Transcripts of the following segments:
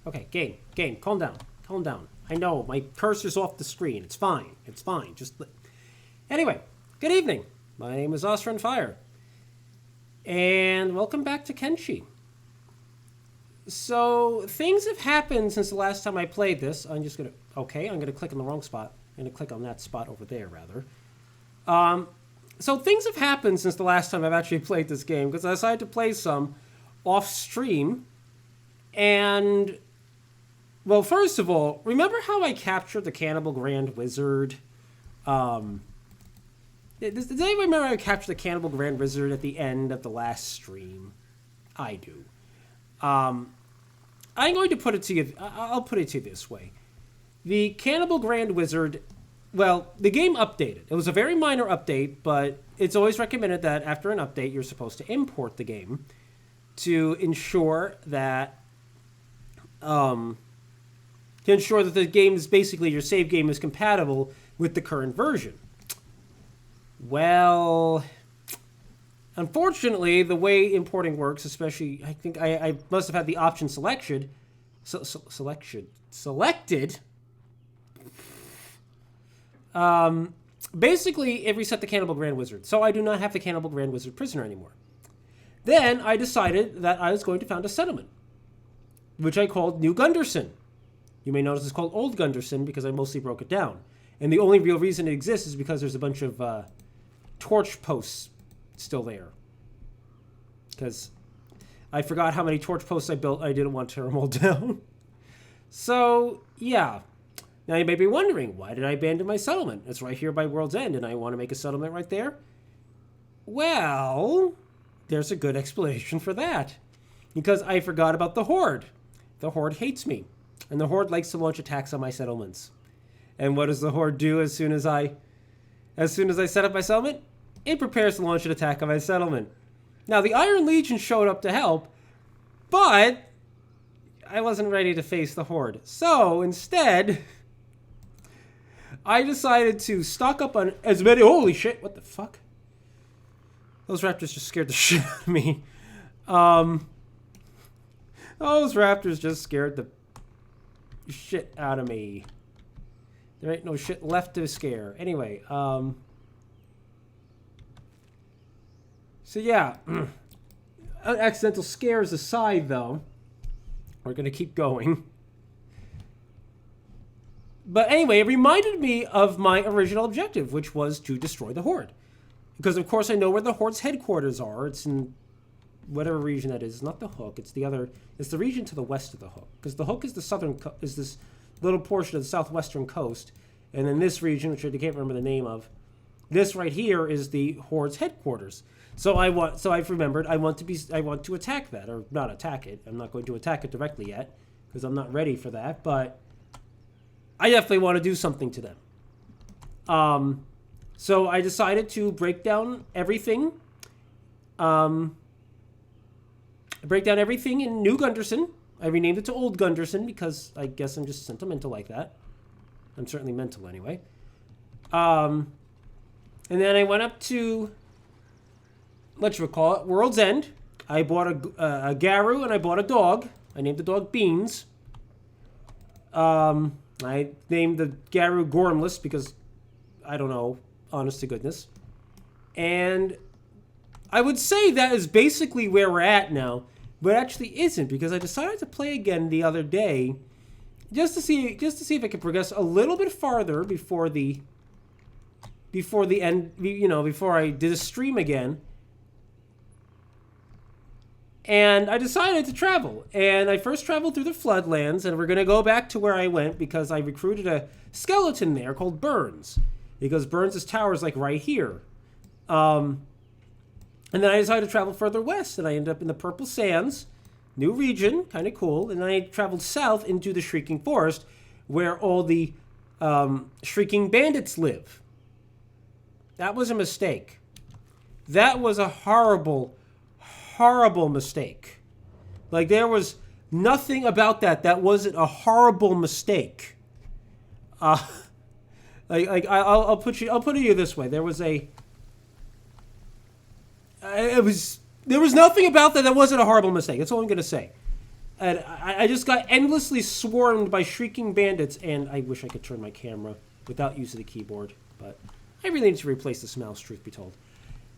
Okay, game, calm down. Calm down. I know, my cursor's off the screen. It's fine. It's fine. Anyway, good evening. My name is Oscar Fire. And welcome back to Kenshi. So, things have happened since the last time I played this. I'm gonna click on the wrong spot. I'm gonna click on that spot over there, rather. So things have happened since the last time I've actually played this game, because I decided to play some off stream. And, well, first of all, remember how I captured the Cannibal Grand Wizard? Does anybody remember I captured the Cannibal Grand Wizard at the end of the last stream? I do. I'm going to put it to you, I'll put it to you this way. The Cannibal Grand Wizard, well, the game updated. It was a very minor update, but it's always recommended that after an update, you're supposed to import the game to ensure that the game is basically, your save game is compatible with the current version. Well, unfortunately, the way importing works, especially, I think I must have had the option selected. Basically, it reset the Cannibal Grand Wizard, so I do not have the Cannibal Grand Wizard prisoner anymore. Then I decided that I was going to found a settlement, which I called New Gunderson. You may notice it's called Old Gunderson because I mostly broke it down. And the only real reason it exists is because there's a bunch of torch posts still there. Because I forgot how many torch posts I built. I didn't want to tear them all down. So, yeah. Now you may be wondering, why did I abandon my settlement? It's right here by World's End, and I want to make a settlement right there. Well, there's a good explanation for that. Because I forgot about the Horde. The Horde hates me. And the Horde likes to launch attacks on my settlements. And what does the Horde do as soon as I set up my settlement? It prepares to launch an attack on my settlement. Now, the Iron Legion showed up to help, but I wasn't ready to face the Horde. So, instead, I decided to stock up on as many... Holy shit, what the fuck? Those raptors just scared the shit out of me. Those raptors just scared the shit out of me. There ain't no shit left to scare. Anyway, so yeah, accidental scares aside, though, we're gonna keep going. But anyway, it reminded me of my original objective, which was to destroy the Horde, because of course I know where the Horde's headquarters are. It's in whatever region that is. It's not the Hook. It's the other. It's the region to the west of the Hook, because the Hook is the southern. Is this little portion of the southwestern coast, and then this region, which I can't remember the name of, this right here is the Horde's headquarters. So I've remembered I want to attack that, or not attack it. I'm not going to attack it directly yet because I'm not ready for that, but I definitely want to do something to them. So I decided to break down everything. Break down everything in New Gunderson. I renamed it to Old Gunderson because I guess I'm just sentimental like that. I'm certainly mental anyway. And then I went up to, World's End. I bought a Garou and I bought a dog. I named the dog Beans. I named the Garou Gormless because, I don't know, honest to goodness. And I would say that is basically where we're at now, but actually isn't, because I decided to play again the other day just to see if I could progress a little bit farther before the end, before I did a stream again. And I decided to travel. And I first traveled through the Floodlands, and we're going to go back to where I went because I recruited a skeleton there called Burns. Because Burns' tower is like right here. And then I decided to travel further west, and I ended up in the Purple Sands, new region, kind of cool. And then I traveled south into the Shrieking Forest, where all the Shrieking Bandits live. That was a mistake. That was a horrible mistake. Like, there was nothing about that wasn't a horrible mistake. I'll put it you this way. There was nothing about that wasn't a horrible mistake. That's all I'm going to say. And I just got endlessly swarmed by shrieking bandits, and I wish I could turn my camera without using the keyboard, but I really need to replace this mouse, truth be told.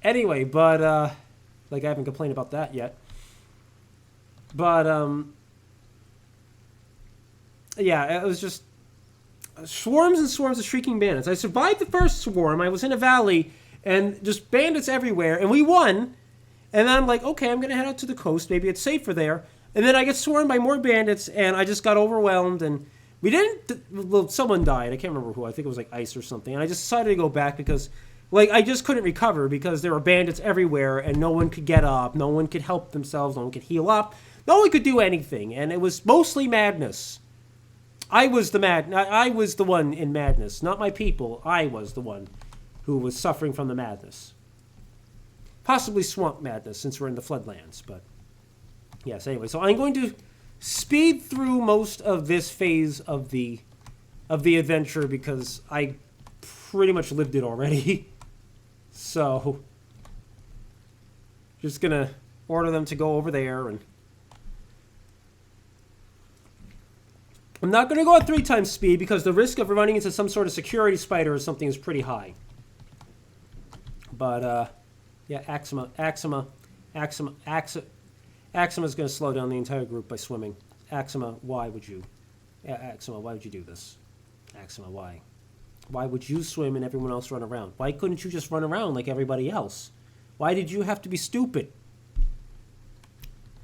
Anyway, but, like, I haven't complained about that yet. But, yeah, it was just swarms and swarms of shrieking bandits. I survived the first swarm. I was in a valley, and just bandits everywhere, and we won. And then I'm like, okay, I'm going to head out to the coast. Maybe it's safer there. And then I get swarmed by more bandits, and I just got overwhelmed, and we didn't... Well, someone died. I can't remember who. I think it was, like, Ice or something. And I just decided to go back because, like, I just couldn't recover because there were bandits everywhere, and no one could get up. No one could help themselves. No one could heal up. No one could do anything, and it was mostly madness. I was the one in madness, not my people. I was the one who was suffering from the madness. Possibly swamp madness, since we're in the floodlands, but... Yes, anyway, so I'm going to speed through most of this phase of the adventure because I pretty much lived it already. So, just gonna order them to go over there, and I'm not gonna go at 3 times speed because the risk of running into some sort of security spider or something is pretty high. But, yeah, Axima Axima's going to slow down the entire group by swimming. Axima, why would you? Axima, why would you do this? Axima, why? Why would you swim and everyone else run around? Why couldn't you just run around like everybody else? Why did you have to be stupid?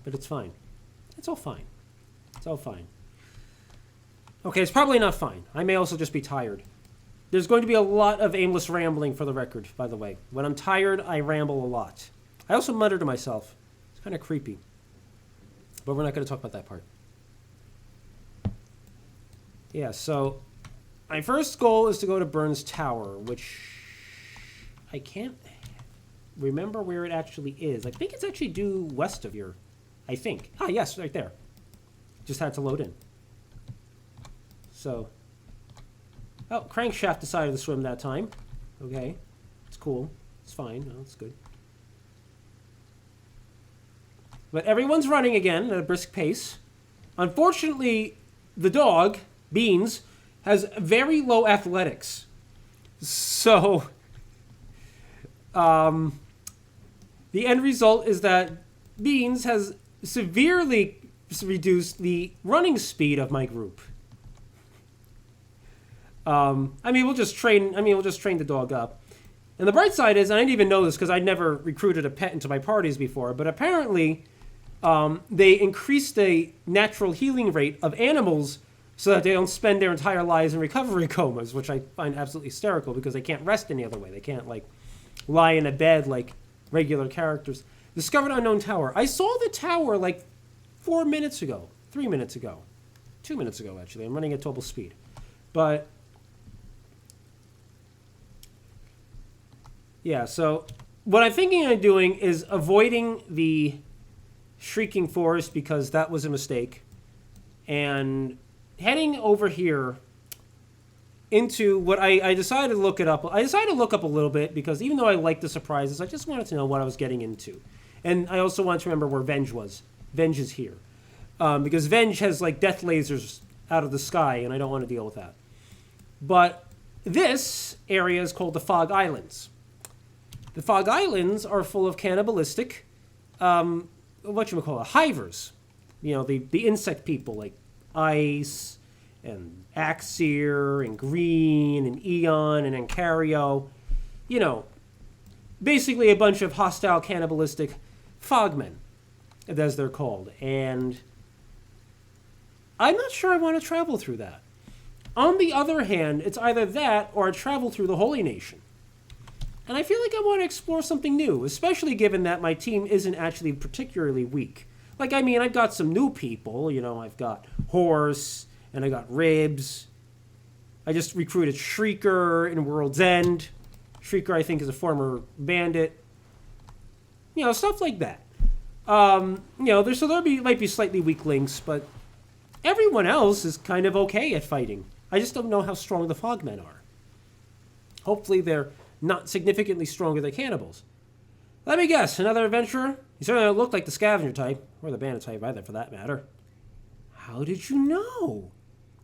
But it's fine. It's all fine. It's all fine. Okay, it's probably not fine. I may also just be tired. There's going to be a lot of aimless rambling for the record, by the way. When I'm tired, I ramble a lot. I also mutter to myself. It's kind of creepy. But we're not going to talk about that part. Yeah, so my first goal is to go to Burns Tower, which I can't remember where it actually is. I think it's actually due west of here. I think. Ah, yes, right there. Just had to load in. So, oh, Crankshaft decided to swim that time. Okay, it's cool. It's fine. No, it's good. But everyone's running again at a brisk pace. Unfortunately, the dog, Beans, has very low athletics. So, the end result is that Beans has severely reduced the running speed of my group. We'll just train the dog up. And the bright side is, and I didn't even know this because I'd never recruited a pet into my parties before, but apparently they increase the natural healing rate of animals so that they don't spend their entire lives in recovery comas, which I find absolutely hysterical because they can't rest any other way. They can't, like, lie in a bed like regular characters. Discovered unknown tower. I saw the tower, like, 4 minutes ago. 3 minutes ago. 2 minutes ago, actually. I'm running at total speed. But yeah, so what I'm thinking of doing is avoiding the Shrieking Forest because that was a mistake. And heading over here into what I decided to look it up. I decided to look up a little bit because even though I like the surprises, I just wanted to know what I was getting into. And I also wanted to remember where Venge was. Venge is here. Because Venge has, like, death lasers out of the sky, and I don't want to deal with that. But this area is called the Fog Islands. The Fog Islands are full of cannibalistic, hivers. You know, the insect people like Ice and Axir and Green and Eon and Ancario. You know, basically a bunch of hostile cannibalistic fogmen, as they're called. And I'm not sure I want to travel through that. On the other hand, it's either that or I travel through the Holy Nation. And I feel like I want to explore something new, especially given that my team isn't actually particularly weak. Like, I mean, I've got some new people. You know, I've got Horse, and I got Ribs. I just recruited Shrieker in World's End. Shrieker, I think, is a former bandit. You know, stuff like that. Might be slightly weak links, but everyone else is kind of okay at fighting. I just don't know how strong the Fogmen are. Hopefully they're not significantly stronger than cannibals. Let me guess, another adventurer? You certainly don't look like the scavenger type, or the bandit type either, for that matter. How did you know?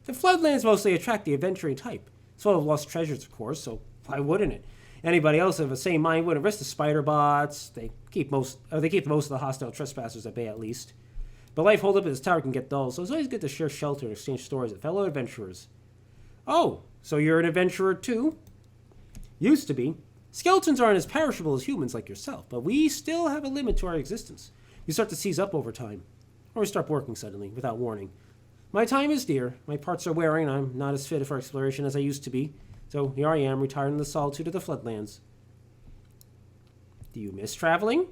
The Floodlands mostly attract the adventuring type. It's full of lost treasures, of course, so why wouldn't it? Anybody else of the same mind wouldn't risk the spider bots. They keep most of the hostile trespassers at bay, at least. But life holed up in this tower can get dull, so it's always good to share shelter and exchange stories with fellow adventurers. Oh, so you're an adventurer too? Used to be. Skeletons aren't as perishable as humans like yourself, but we still have a limit to our existence. We start to seize up over time. Or we stop working suddenly, without warning. My time is dear. My parts are wearing, and I'm not as fit for exploration as I used to be. So here I am, retired in the solitude of the Floodlands. Do you miss traveling?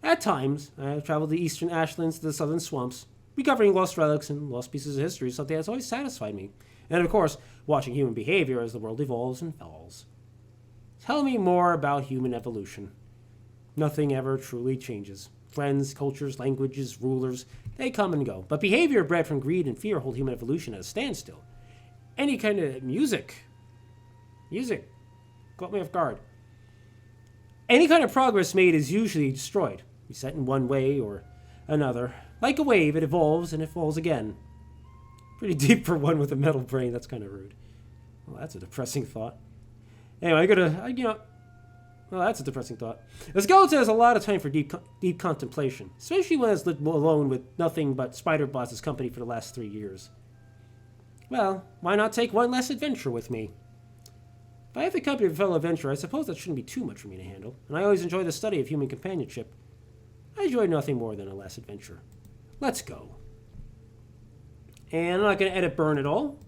At times, I have traveled the eastern ashlands to the southern swamps, recovering lost relics and lost pieces of history, something that's always satisfied me. And of course, watching human behavior as the world evolves and falls. Tell me more about human evolution. Nothing ever truly changes. Friends, cultures, languages, rulers, they come and go. But behavior bred from greed and fear hold human evolution at a standstill. Any kind of music caught me off guard. Any kind of progress made is usually destroyed, reset in one way or another. Like a wave, it evolves and it falls again. Pretty deep for one with a metal brain. That's kind of rude. Well, that's a depressing thought. Anyway, well, that's a depressing thought. A skeleton has a lot of time for deep contemplation, especially when it's lived alone with nothing but spider bots as company for the last 3 years. Well, why not take one less adventure with me? If I have the company of a fellow adventurer, I suppose that shouldn't be too much for me to handle, and I always enjoy the study of human companionship. I enjoy nothing more than a less adventure. Let's go. And I'm not going to edit burn at all.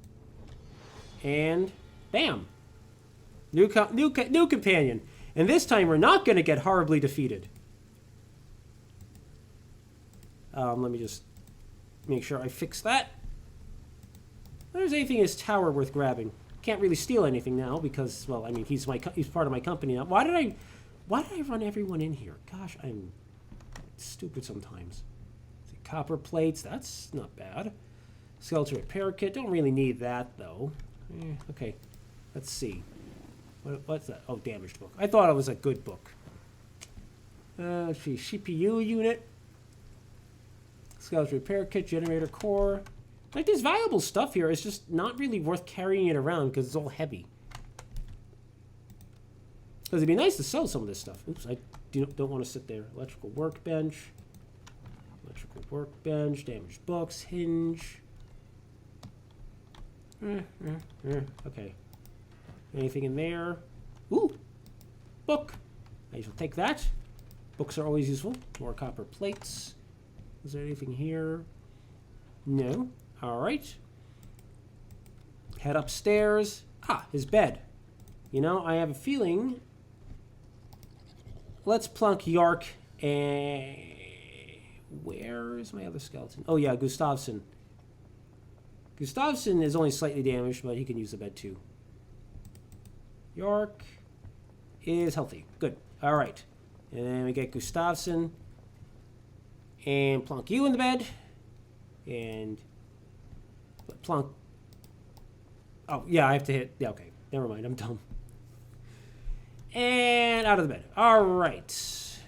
And bam. New companion. And this time we're not going to get horribly defeated. Let me just make sure I fix that. If there's anything in his tower worth grabbing. Can't really steal anything now because, well, I mean, he's part of my company now. Why did I run everyone in here? Gosh, I'm stupid sometimes. Copper plates, that's not bad. Skeleton repair kit, don't really need that though. Okay, let's see. What's that? Oh, damaged book. I thought it was a good book. Let's see, CPU unit. Skeleton repair kit, generator core. Like, there's valuable stuff here. It's just not really worth carrying it around because it's all heavy. Because it'd be nice to sell some of this stuff. Oops, I don't want to sit there. Electrical workbench. Electrical workbench. Damaged books. Hinge. Okay. Anything in there? Ooh! Book! I shall take that. Books are always useful. More copper plates. Is there anything here? No. Alright. Head upstairs. Ah, his bed. You know, I have a feeling... Let's plunk Yark and... Where is my other skeleton? Oh yeah, Gustavsson. Gustavsson is only slightly damaged, but he can use the bed too. Yark is healthy. Good. Alright. And then we get Gustavsson. And plunk you in the bed. And... plunk. Oh, yeah, I have to hit... Yeah, okay. Never mind. I'm dumb. And out of the bed. All right. Is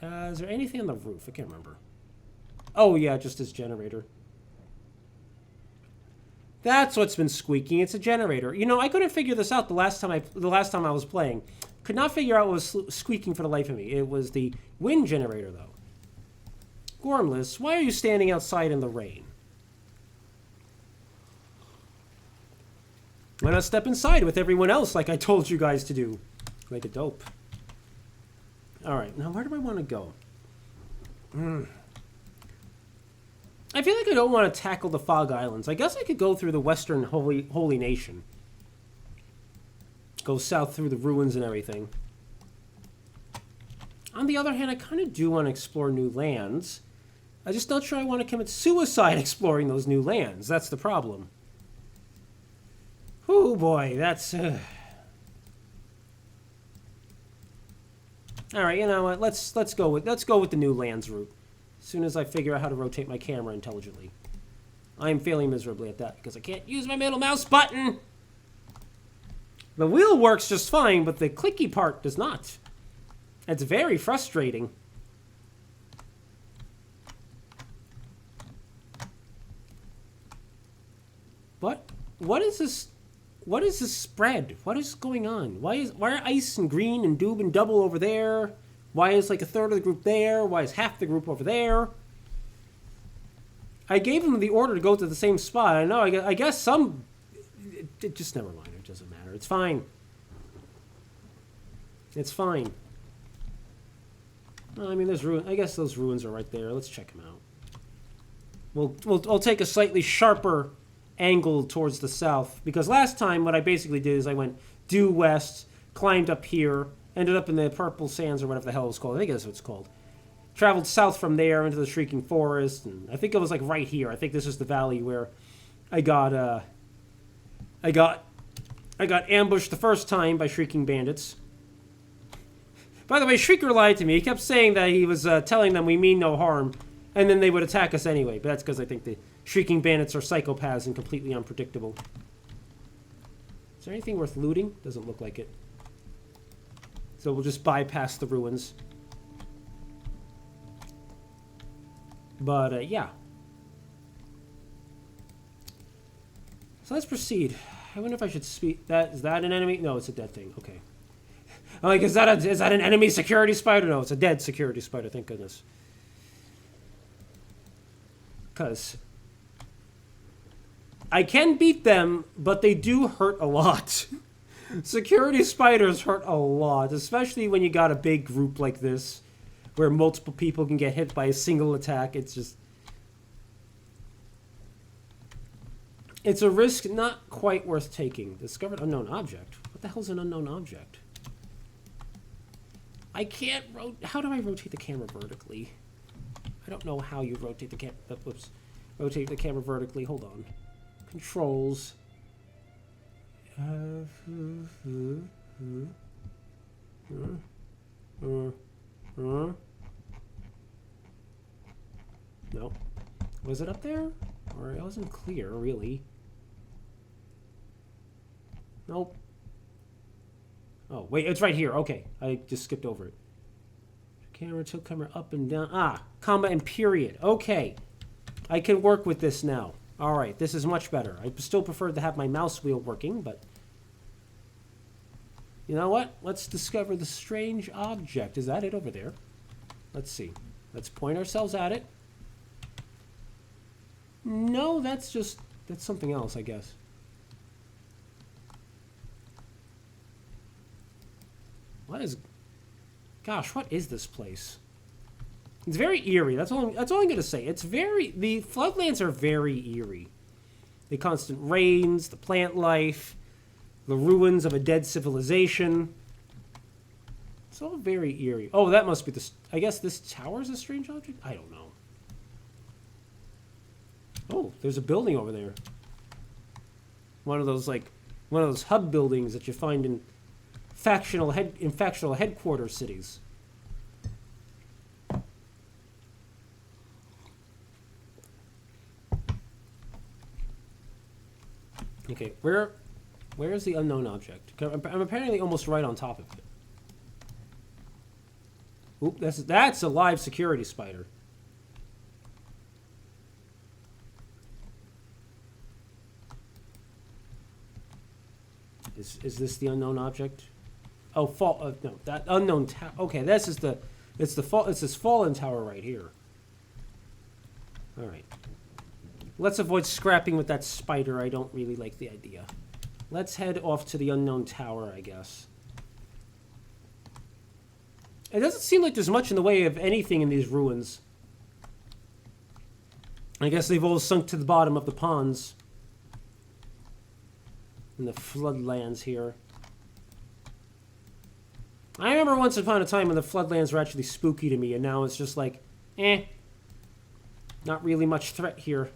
there anything on the roof? I can't remember. Oh, yeah, just this generator. That's what's been squeaking. It's a generator. You know, I couldn't figure this out the last time I was playing. Could not figure out what was squeaking for the life of me. It was the wind generator, though. Gormless, why are you standing outside in the rain? Why not step inside with everyone else like I told you guys to do? Like a dope. Alright, now where do I want to go? I feel like I don't want to tackle the Fog Islands. I guess I could go through the Western Holy Nation. Go south through the ruins and everything. On the other hand, I kind of do want to explore new lands. I'm just not sure I want to commit suicide exploring those new lands. That's the problem. Oh boy, that's... Alright, you know what? Let's go with the new lands route. As soon as I figure out how to rotate my camera intelligently. I am failing miserably at that because I can't use my middle mouse button. The wheel works just fine, but the clicky part does not. It's very frustrating. What is this? What is this spread? What is going on? Why are ice and green and doob and double over there? Why is like a third of the group there? Why is half the group over there? I gave them the order to go to the same spot. I know. I guess some. It just never mind. It doesn't matter. It's fine. It's fine. Well, I mean, there's ruin. I guess those ruins are right there. Let's check them out. We'll take a slightly sharper angle towards the south, because last time what I basically did is I went due west, climbed up here, ended up in the Purple Sands or whatever the hell it's called. I think that's what it's called. Traveled south from there into the Shrieking Forest, and I think it was like right here. I think this is the valley where I got ambushed the first time by Shrieking Bandits. By the way, Shrieker lied to me. He kept saying that he was telling them we mean no harm, and then they would attack us anyway. But that's because I think the Shrieking Bandits are psychopaths and completely unpredictable. Is there anything worth looting? Doesn't look like it. So we'll just bypass the ruins. But, yeah. So let's proceed. I wonder if I should speak. Is that an enemy? No, it's a dead thing. Okay. I'm like, is that an enemy security spider? No, it's a dead security spider. Thank goodness. Because I can beat them, but they do hurt a lot. Security spiders hurt a lot, especially when you got a big group like this, where multiple people can get hit by a single attack. It's just... It's a risk not quite worth taking. Discovered unknown object. What the hell's an unknown object? I can't how do I rotate the camera vertically? I don't know how you rotate the camera. Whoops. Rotate the camera vertically. Hold on. Controls. No. Was it up there? Or it wasn't clear, really. Nope. Oh, wait, it's right here. Okay, I just skipped over it. Camera, tilt camera up and down. Ah, comma and period. Okay. I can work with this now. All right, this is much better. I still prefer to have my mouse wheel working, but... You know what? Let's discover the strange object. Is that it over there? Let's see. Let's point ourselves at it. No, that's something else, I guess. Gosh, what is this place? It's very eerie. That's all I'm going to say. The Floodlands are very eerie. The constant rains, the plant life, the ruins of a dead civilization. It's all very eerie. Oh, that must be I guess this tower is a strange object? I don't know. Oh, there's a building over there. One of those hub buildings that you find in factional headquarters cities. Okay, where is the unknown object? I'm apparently almost right on top of it. Oop, that's a live security spider. Is this the unknown object? Oh, no, that unknown tower. Okay, it's this fallen tower right here. All right. Let's avoid scrapping with that spider. I don't really like the idea. Let's head off to the unknown tower, I guess. It doesn't seem like there's much in the way of anything in these ruins. I guess they've all sunk to the bottom of the ponds. In the floodlands here. I remember once upon a time when the floodlands were actually spooky to me, and now it's just like, not really much threat here.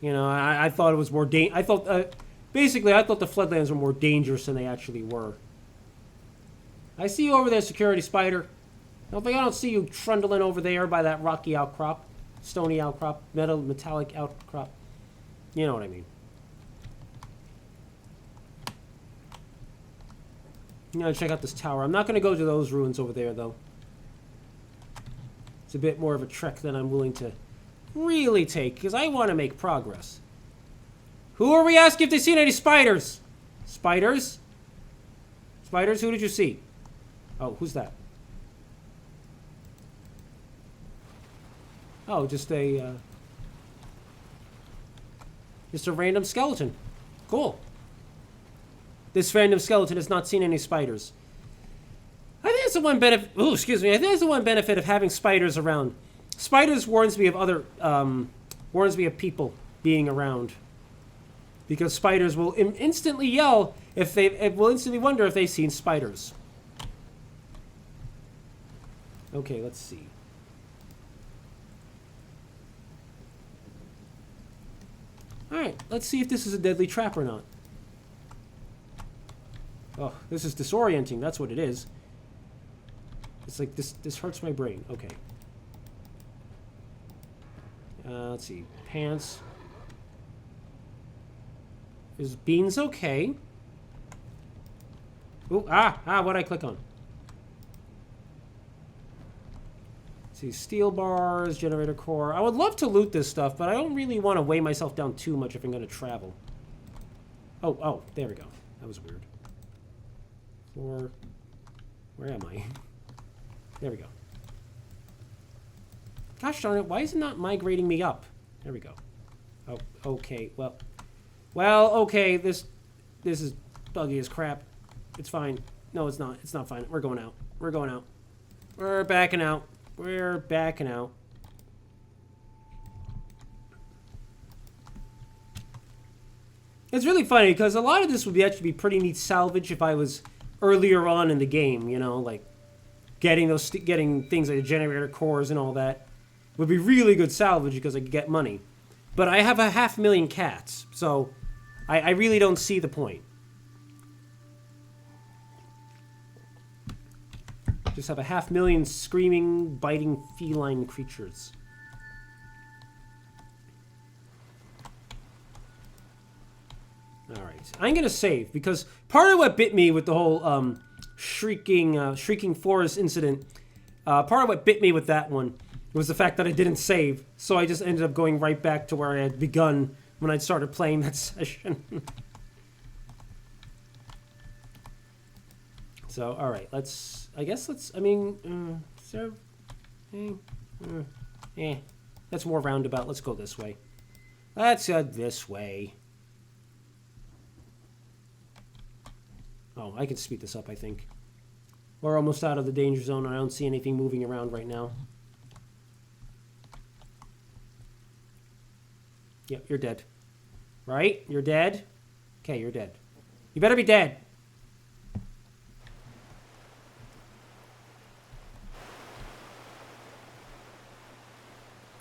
You know, I thought it was more basically I thought the floodlands were more dangerous than they actually were. I see you over there, security spider. I don't see you trundling over there by that rocky outcrop, stony outcrop, metallic outcrop. You know what I mean. I'm going to check out this tower. I'm not going to go to those ruins over there, though. It's a bit more of a trek than I'm willing to really take, because I want to make progress. Who are we asking if they've seen any spiders? Spiders? Spiders, who did you see? Oh, who's that? Oh, just a random skeleton. Cool. This random skeleton has not seen any spiders. I think that's the one benefit. Oh, excuse me. I think that's the one benefit of having spiders around. Spiders warns me of other warns me of people being around, because spiders will instantly yell if they will instantly wonder if they've seen spiders. Okay, let's see. All right, let's see if this is a deadly trap or not. Oh, this is disorienting. That's what it is. It's like this hurts my brain. Okay. Let's see. Pants. Is beans okay? Oh, what'd I click on? Let's see, steel bars, generator core. I would love to loot this stuff, but I don't really want to weigh myself down too much if I'm going to travel. Oh, there we go. That was weird. Floor. Where am I? There we go. Gosh darn it, why is it not migrating me up? There we go. Oh, okay, well, okay, this is buggy as crap. It's fine. No, it's not. It's not fine. We're going out. We're going out. We're backing out. We're backing out. It's really funny, because a lot of this would actually be pretty neat salvage if I was earlier on in the game, you know, like getting things like the generator cores and all that would be really good salvage because I could get money. But I have 500,000 cats, so I really don't see the point. Just have 500,000 screaming, biting feline creatures. All right, I'm gonna save, because part of what bit me with the whole shrieking forest incident, part of what bit me with that one was the fact that I didn't save, so I just ended up going right back to where I had begun when I started playing that session. So, all right, let's that's more roundabout. Let's go this way. Let's go this way. Oh, I can speed this up, I think. We're almost out of the danger zone, and I don't see anything moving around right now. Yep, you're dead. Right? You're dead? Okay, you're dead. You better be dead.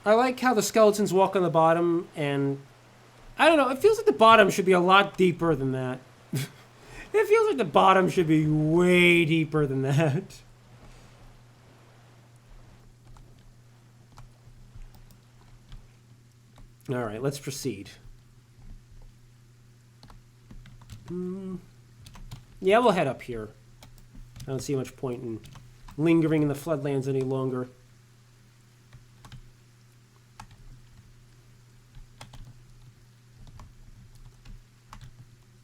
I like how the skeletons walk on the bottom, and I don't know, it feels like the bottom should be a lot deeper than that. It feels like the bottom should be way deeper than that. All right, let's proceed. Yeah, we'll head up here. I don't see much point in lingering in the floodlands any longer.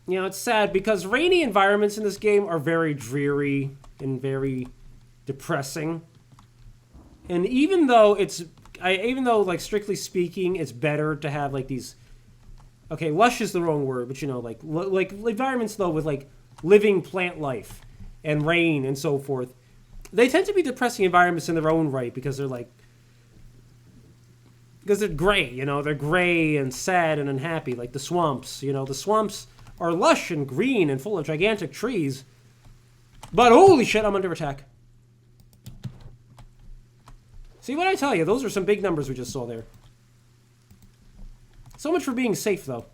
You know, it's sad because rainy environments in this game are very dreary and very depressing. And even though like strictly speaking, it's better to have like these, okay, lush is the wrong word, but you know, like environments though with like living plant life and rain and so forth. They tend to be depressing environments in their own right because they're gray, you know, they're gray and sad and unhappy, like the swamps, you know, the swamps are lush and green and full of gigantic trees. But holy shit, I'm under attack. See what I tell you? Those are some big numbers we just saw there. So much for being safe, though.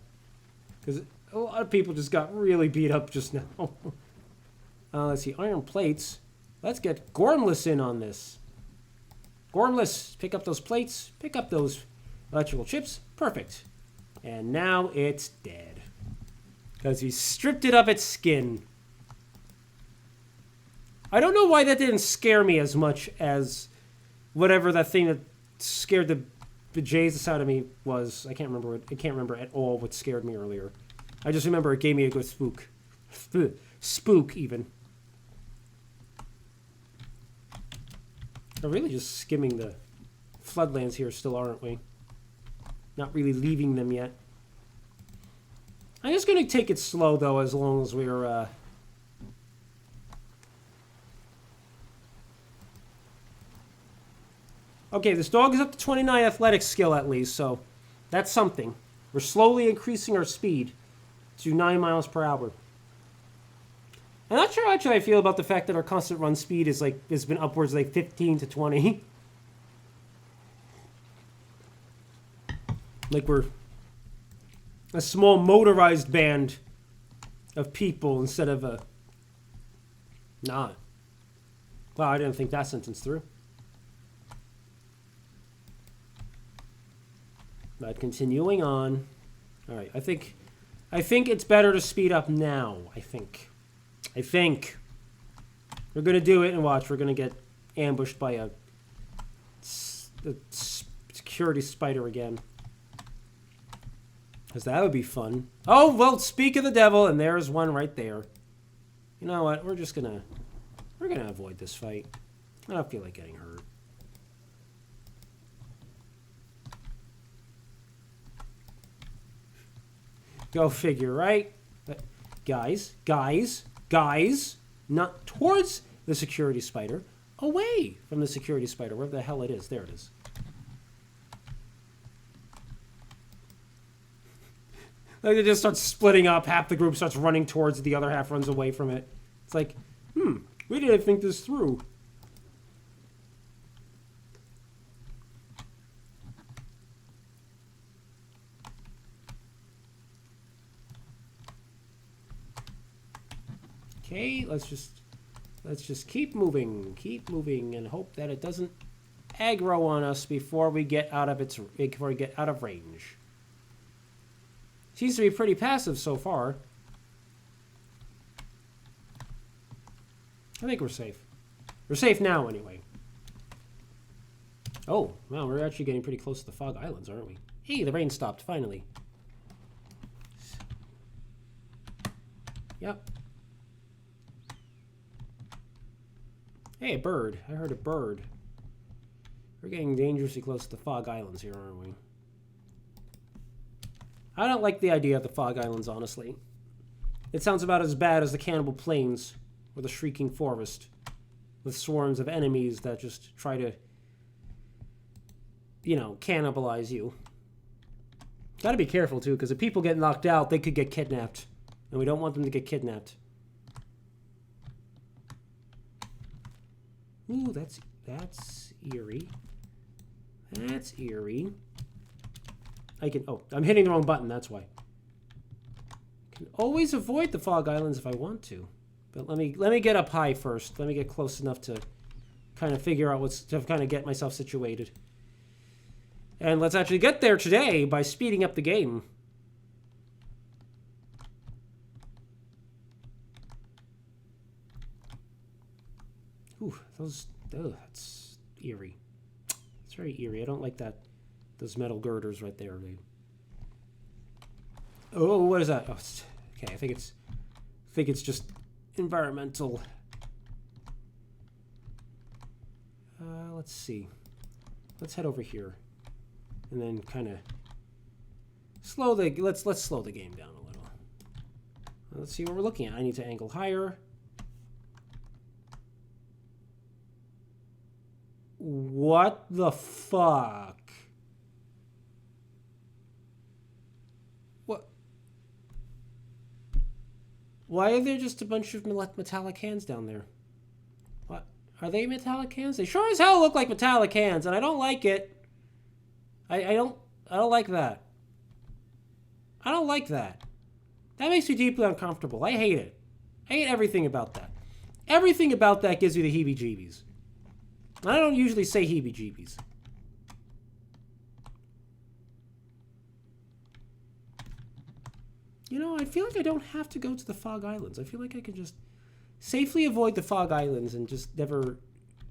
Because a lot of people just got really beat up just now. Let's see. Iron plates. Let's get Gormless in on this. Gormless, pick up those plates. Pick up those electrical chips. Perfect. And now it's dead. Because he stripped it of its skin. I don't know why that didn't scare me as much as whatever that thing that scared the bejesus this out of me was, I can't remember at all what scared me earlier. I just remember it gave me a good spook. Spook, even. We're really just skimming the floodlands here still, aren't we? Not really leaving them yet. I'm just going to take it slow, though, as long as we're... Okay, this dog is up to 29 athletic skill at least, so that's something. We're slowly increasing our speed to 9 miles per hour. I'm not sure how I feel about the fact that our constant run speed is has been upwards like 15 to 20. Like we're a small motorized band of people instead of a... Nah. Wow, I didn't think that sentence through. But continuing on. All right, I think it's better to speed up now, I think. We're going to do it and watch. We're going to get ambushed by a security spider again. Because that would be fun. Oh, well, speak of the devil, and there's one right there. You know what? We're going to avoid this fight. I don't feel like getting hurt. Go figure, right? But guys, not towards the security spider, away from the security spider, wherever the hell it is. There it is. Like it just starts splitting up. Half the group starts running towards it, the other half runs away from it. It's like, we didn't think this through. Okay, let's just keep moving, and hope that it doesn't aggro on us before we get out of range. Seems to be pretty passive so far. I think we're safe. We're safe now, anyway. Oh, wow, we're actually getting pretty close to the Fog Islands, aren't we? Hey, the rain stopped, finally. Yep. Hey, a bird. I heard a bird. We're getting dangerously close to the Fog Islands here, aren't we? I don't like the idea of the Fog Islands, honestly. It sounds about as bad as the Cannibal Plains or the Shrieking Forest, with swarms of enemies that just try to, you know, cannibalize you. Gotta be careful, too, because if people get knocked out, they could get kidnapped. And we don't want them to get kidnapped. Ooh, that's eerie. That's eerie. I'm hitting the wrong button, that's why. Can always avoid the Fog Islands if I want to. But let me get up high first. Let me get close enough to kind of figure out to kind of get myself situated. And let's actually get there today by speeding up the game. Ooh, that's eerie. It's very eerie. I don't like that. Those metal girders right there, dude. Oh, what is that? Oh, okay, I think it's just environmental. Let's see. Let's head over here, and then kind of let's slow the game down a little. Let's see what we're looking at. I need to angle higher. What the fuck? What? Why are there just a bunch of metallic hands down there? What? Are they metallic hands? They sure as hell look like metallic hands, and I don't like it. I don't like that. I don't like that. That makes me deeply uncomfortable. I hate it. I hate everything about that. Everything about that gives me the heebie-jeebies. I don't usually say heebie-jeebies. You know, I feel like I don't have to go to the Fog Islands. I feel like I can just safely avoid the Fog Islands and just never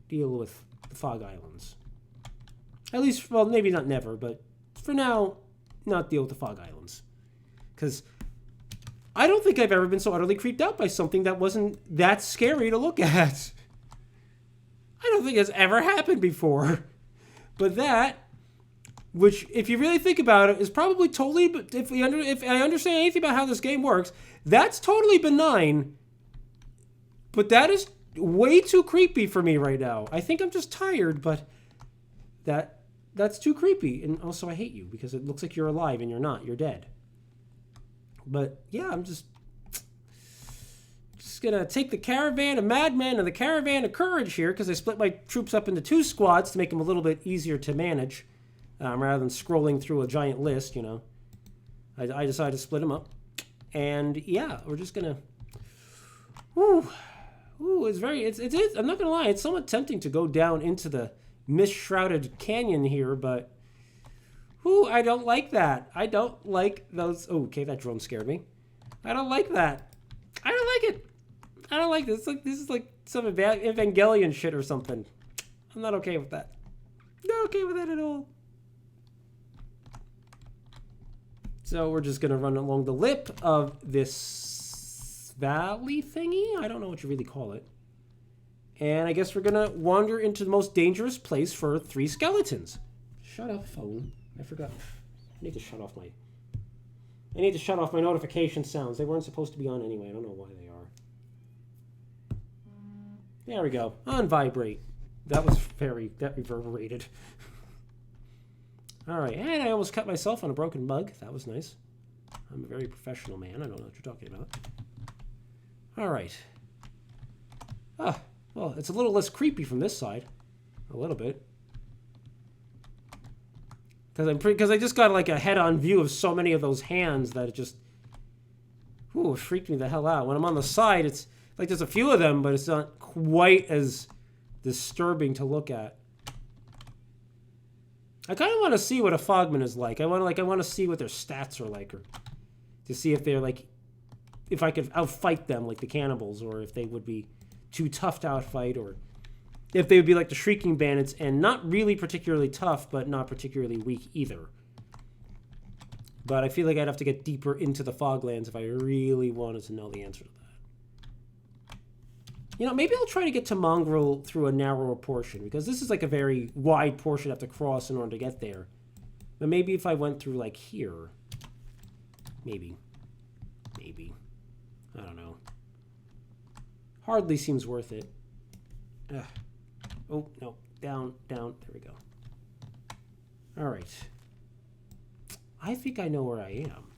deal with the Fog Islands. At least, well, maybe not never, but for now, not deal with the Fog Islands. Because I don't think I've ever been so utterly creeped out by something that wasn't that scary to look at. I don't think it's ever happened before. But that, which, if you really think about it, is probably totally, if I understand anything about how this game works, that's totally benign. But that is way too creepy for me right now. I think I'm just tired, but that's too creepy. And also, I hate you because it looks like you're alive and you're not. You're dead. But yeah, I'm just gonna take the caravan of madmen and the caravan of courage here because I split my troops up into 2 squads to make them a little bit easier to manage, rather than scrolling through a giant list. You know, I decided to split them up, and yeah, we're just gonna. Ooh, it's very. It's. I'm not gonna lie. It's somewhat tempting to go down into the mist-shrouded canyon here, but. Ooh, I don't like that. I don't like those. Oh, okay, that drone scared me. I don't like that. I don't like it. I don't like this. This is like some Evangelion shit or something. I'm not okay with that. Not okay with that at all. So we're just gonna run along the lip of this valley thingy. I don't know what you really call it. And I guess we're gonna wander into the most dangerous place for 3 skeletons. Shut up, phone. I forgot. I need to shut off my notification sounds. They weren't supposed to be on anyway. I don't know why they are. There we go. On vibrate. That reverberated. Alright, and I almost cut myself on a broken mug. That was nice. I'm a very professional man. I don't know what you're talking about. Alright. Well, it's a little less creepy from this side. A little bit. Because I just got like a head-on view of so many of those hands that it just freaked me the hell out. When I'm on the side, it's like there's a few of them, but it's not quite as disturbing to look at. I kind of want to see what a Fogman is like. I want to see what their stats are like, or to see if they're like, if I could outfight them like the cannibals, or if they would be too tough to outfight, or if they would be like the Shrieking Bandits and not really particularly tough, but not particularly weak either. But I feel like I'd have to get deeper into the Foglands if I really wanted to know the answer to that. You know, maybe I'll try to get to Mongrel through a narrower portion, because this is like a very wide portion I have to cross in order to get there. But maybe if I went through like here. Maybe. I don't know. Hardly seems worth it. Ugh. Oh, no. Down. There we go. All right. I think I know where I am.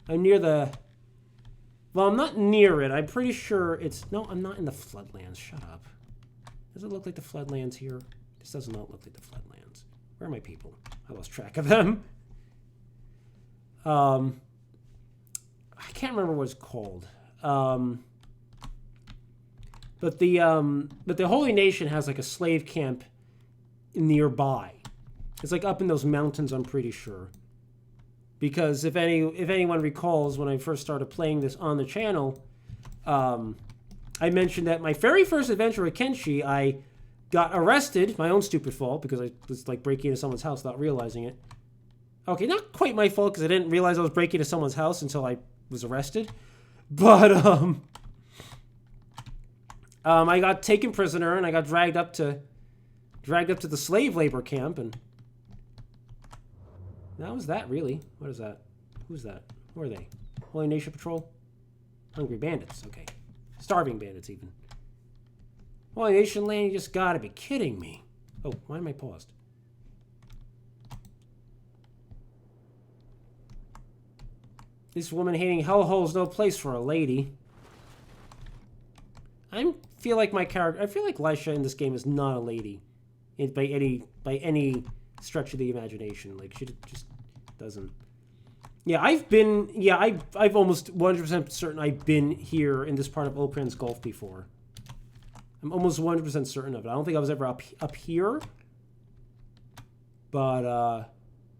I'm near the... Well, I'm not near it. I'm pretty sure it's... No, I'm not in the Floodlands. Shut up. Does it look like the Floodlands here? This does not look like the Floodlands. Where are my people? I lost track of them. I can't remember what it's called. But the Holy Nation has like a slave camp nearby. It's like up in those mountains, I'm pretty sure. Because if anyone recalls, when I first started playing this on the channel, I mentioned that my very first adventure with Kenshi, I got arrested, my own stupid fault, because I was like breaking into someone's house without realizing it. Okay, not quite my fault, because I didn't realize I was breaking into someone's house until I was arrested. But I got taken prisoner and I got dragged up to the slave labor camp, and that was that, really. What is that? Who's that? Who are they? Holy Nation Patrol? Hungry bandits. Okay. Starving bandits, even. Holy Nation land, you just gotta be kidding me. Oh, why am I paused? This woman-hating hellhole's no place for a lady. I feel like Lisha in this game is not a lady, by any stretch of the imagination. Like, she just doesn't. Yeah, I've almost 100% certain I've been here in this part of Okrans Gulf before. I'm almost 100% certain of it. I don't think I was ever up here, but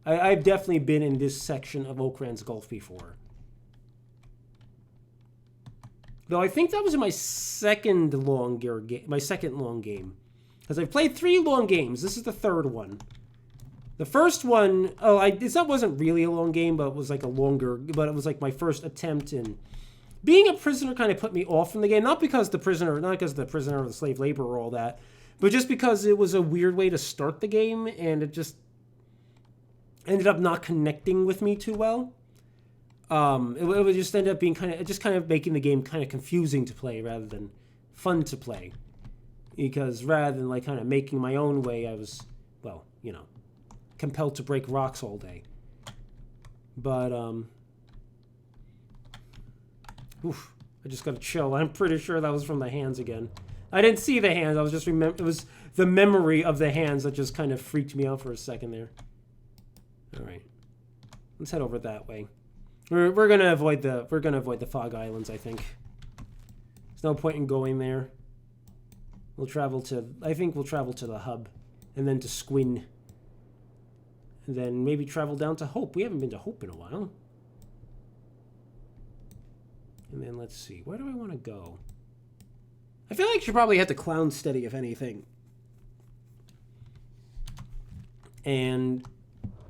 I've definitely been in this section of Okrans Gulf before. Though I think that was in my second long game. Because I've played 3 long games. This is the 3rd one. The first one, it wasn't really a long game, but it was like a longer, but it was like my first attempt in being a prisoner. Kind of put me off from the game, not because the prisoner or the slave labor or all that, but just because it was a weird way to start the game, and it just ended up not connecting with me too well. It would just end up being kind of making the game kind of confusing to play rather than fun to play, because rather than like kind of making my own way, I was, well, you know, compelled to break rocks all day. But I just gotta chill. I'm pretty sure that was from the hands again. I didn't see the hands. I was just it was the memory of the hands that just kind of freaked me out for a second there. All right, let's head over that way. We're gonna avoid the Fog Islands. I think there's no point in going there. I think we'll travel to the hub, and then to Squin. And then maybe travel down to Hope. We haven't been to Hope in a while. And then let's see. Where do I want to go? I feel like I should probably head to Clown Steady, if anything. And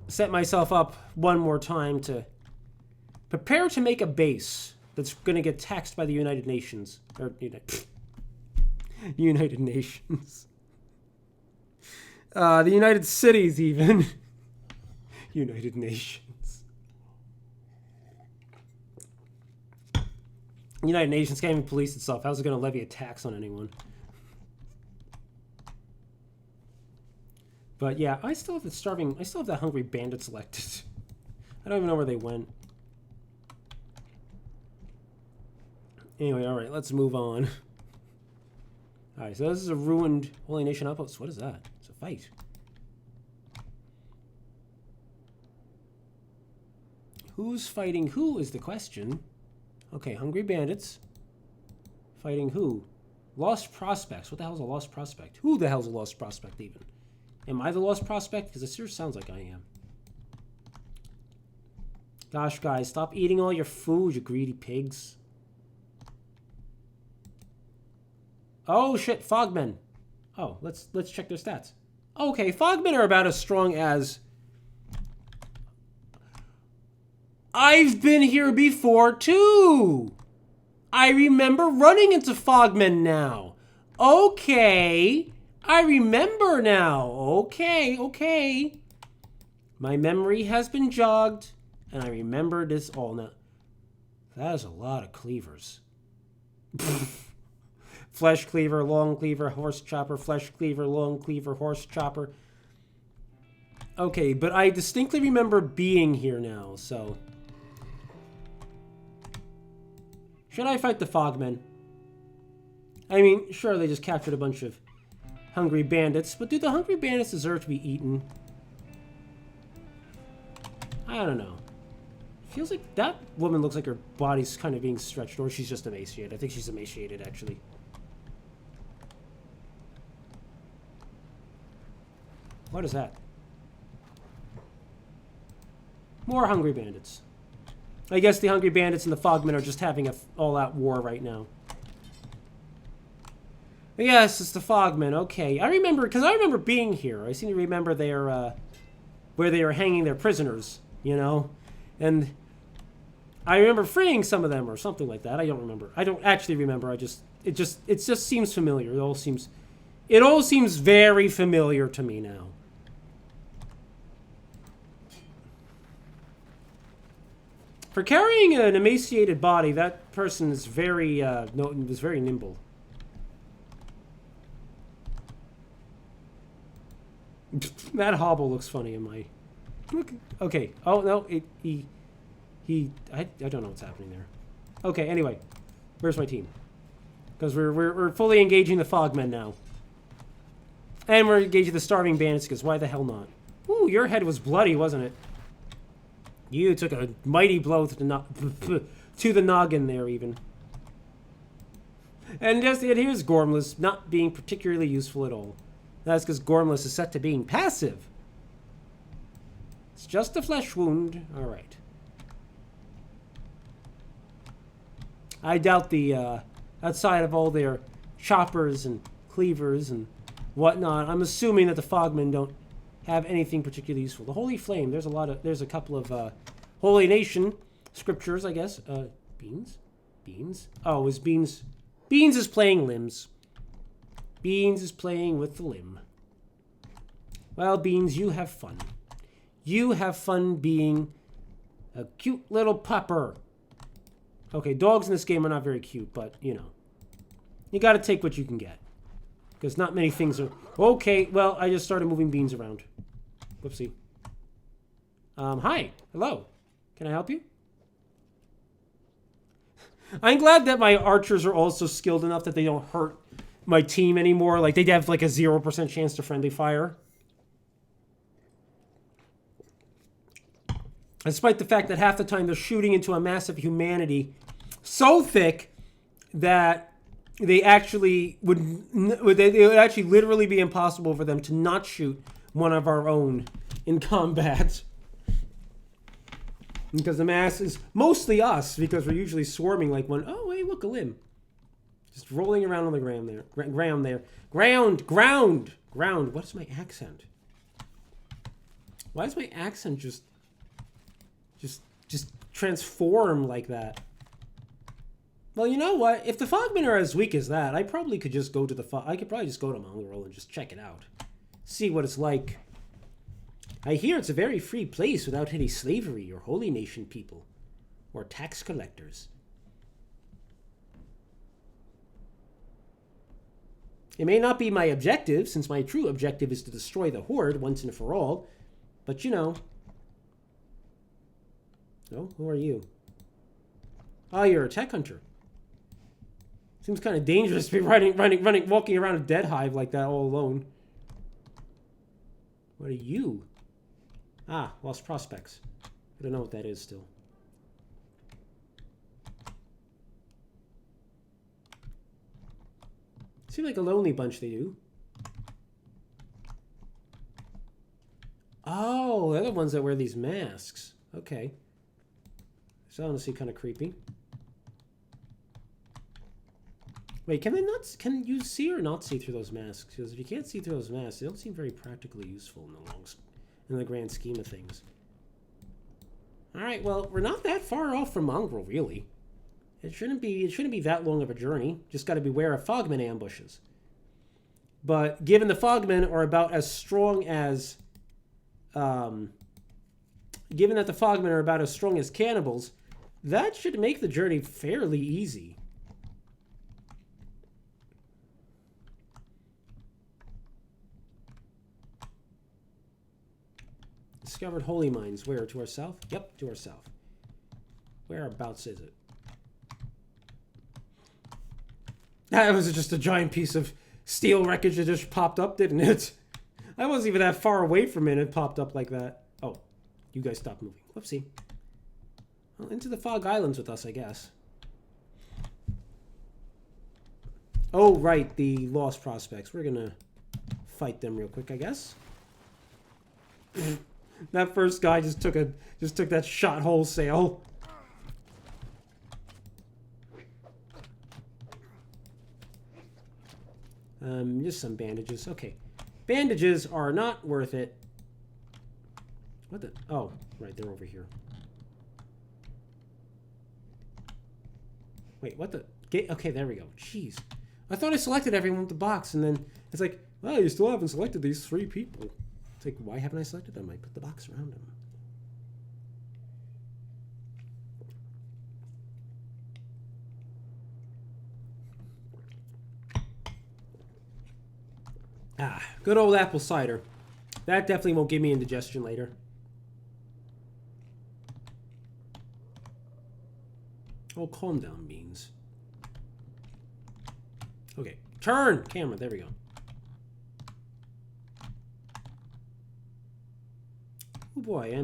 set myself up one more time to prepare to make a base that's going to get taxed by the United Nations. Or, United Nations. The United Cities, even. United Nations. United Nations can't even police itself. How's it going to levy a tax on anyone? But yeah, I still have the Hungry Bandit selected. I don't even know where they went. Anyway, alright, let's move on. Alright, so this is a ruined Holy Nation outpost. What is that? It's a fight. Who's fighting who is the question. Okay, Hungry Bandits. Fighting who? Lost Prospects. What the hell's a Lost Prospect? Who the hell's a Lost Prospect even? Am I the Lost Prospect? Because it sure sounds like I am. Gosh, guys, stop eating all your food, you greedy pigs. Oh, shit, Fogmen. Oh, let's check their stats. Okay, Fogmen are about as strong as... I've been here before, too! I remember running into Fogmen now. Okay, I remember now. Okay. My memory has been jogged, and I remember this all now. That is a lot of cleavers. Flesh cleaver, long cleaver, horse chopper, flesh cleaver, long cleaver, horse chopper. Okay, but I distinctly remember being here now, so... Should I fight the Fogmen? I mean, sure, they just captured a bunch of Hungry Bandits, but do the Hungry Bandits deserve to be eaten? I don't know. Feels like that woman looks like her body's kind of being stretched, or she's just emaciated. I think she's emaciated, actually. What is that? More Hungry Bandits. I guess the Hungry Bandits and the Fogmen are just having a all-out war right now. But yes, it's the Fogmen. Okay, I remember being here. I seem to remember their where they were hanging their prisoners, you know, and I remember freeing some of them or something like that. I don't remember. I don't actually remember. It just seems familiar. It all seems very familiar to me now. For carrying an emaciated body, that person is very nimble. That hobble looks funny in my... Okay. Oh, no. I don't know what's happening there. Okay, anyway. Where's my team? Because we're fully engaging the Fogmen now. And we're engaging the Starving Bandits, because why the hell not? Ooh, your head was bloody, wasn't it? You took a mighty blow to the noggin there, even. And here's Gormless, not being particularly useful at all. That's because Gormless is set to being passive. It's just a flesh wound. Alright. I doubt the, outside of all their choppers and cleavers and whatnot. I'm assuming that the Fogmen don't have anything particularly useful. The Holy Flame. There's a couple of Holy Nation scriptures, I guess. Beans? Beans? Oh, is Beans... Beans is playing limbs. Beans is playing with the limb. Well, Beans, you have fun. You have fun being a cute little pupper. Okay, dogs in this game are not very cute, but, you know. You gotta take what you can get. Because not many things are... Okay, well, I just started moving Beans around. Whoopsie. Hi. Hello. Can I help you? I'm glad that my archers are also skilled enough that they don't hurt my team anymore. Like, they'd have like a 0% chance to friendly fire. Despite the fact that half the time they're shooting into a mass of humanity so thick that they actually would it would actually literally be impossible for them to not shoot one of our own in combat. Because the mass is mostly us, because we're usually swarming like one. Oh, hey, look, a limb. Just rolling around on the ground there. Ground there. Ground. What is my accent? Why does my accent just transform like that? Well, you know what? If the Fogmen are as weak as that, I probably could just go to I could probably just go to Mongrel and just check it out. See what it's like. I hear it's a very free place without any slavery or Holy Nation people. Or tax collectors. It may not be my objective, since my true objective is to destroy the Horde once and for all. But, you know. Oh, who are you? Oh, you're a tech hunter. Seems kind of dangerous to be walking around a dead hive like that all alone. What are you? Ah, Lost Prospects. I don't know what that is still. Seem like a lonely bunch they do. Oh, they're the ones that wear these masks. Okay. So honestly kind of creepy. Wait, can you see or not see through those masks? Because if you can't see through those masks, they don't seem very practically useful in the grand scheme of things. Alright, well, we're not that far off from Mongrel, really. It shouldn't be that long of a journey. Just got to beware of Fogmen ambushes. But given the Fogmen are about as strong as... given that the Fogmen are about as strong as cannibals, that should make the journey fairly easy. Discovered holy mines. Where? To our south? Yep, to our south. Whereabouts is it? That was just a giant piece of steel wreckage that just popped up, didn't it? I wasn't even that far away from it. It popped up like that. Oh, you guys stopped moving. Whoopsie. Well, into the Fog Islands with us, I guess. Oh, right, the Lost Prospects. We're gonna fight them real quick, I guess. That first guy just took that shot wholesale. Just some bandages. Okay. Bandages are not worth it. What the? Oh, right, they're over here. Wait, what the? Okay, there we go. Jeez. I thought I selected everyone with the box, and then it's like, well, you still haven't selected these 3 people. It's like, why haven't I selected them? I put the box around them. Ah, good old apple cider. That definitely won't give me indigestion later. Oh, calm down, Beans. Okay, turn camera. There we go. Oh boy,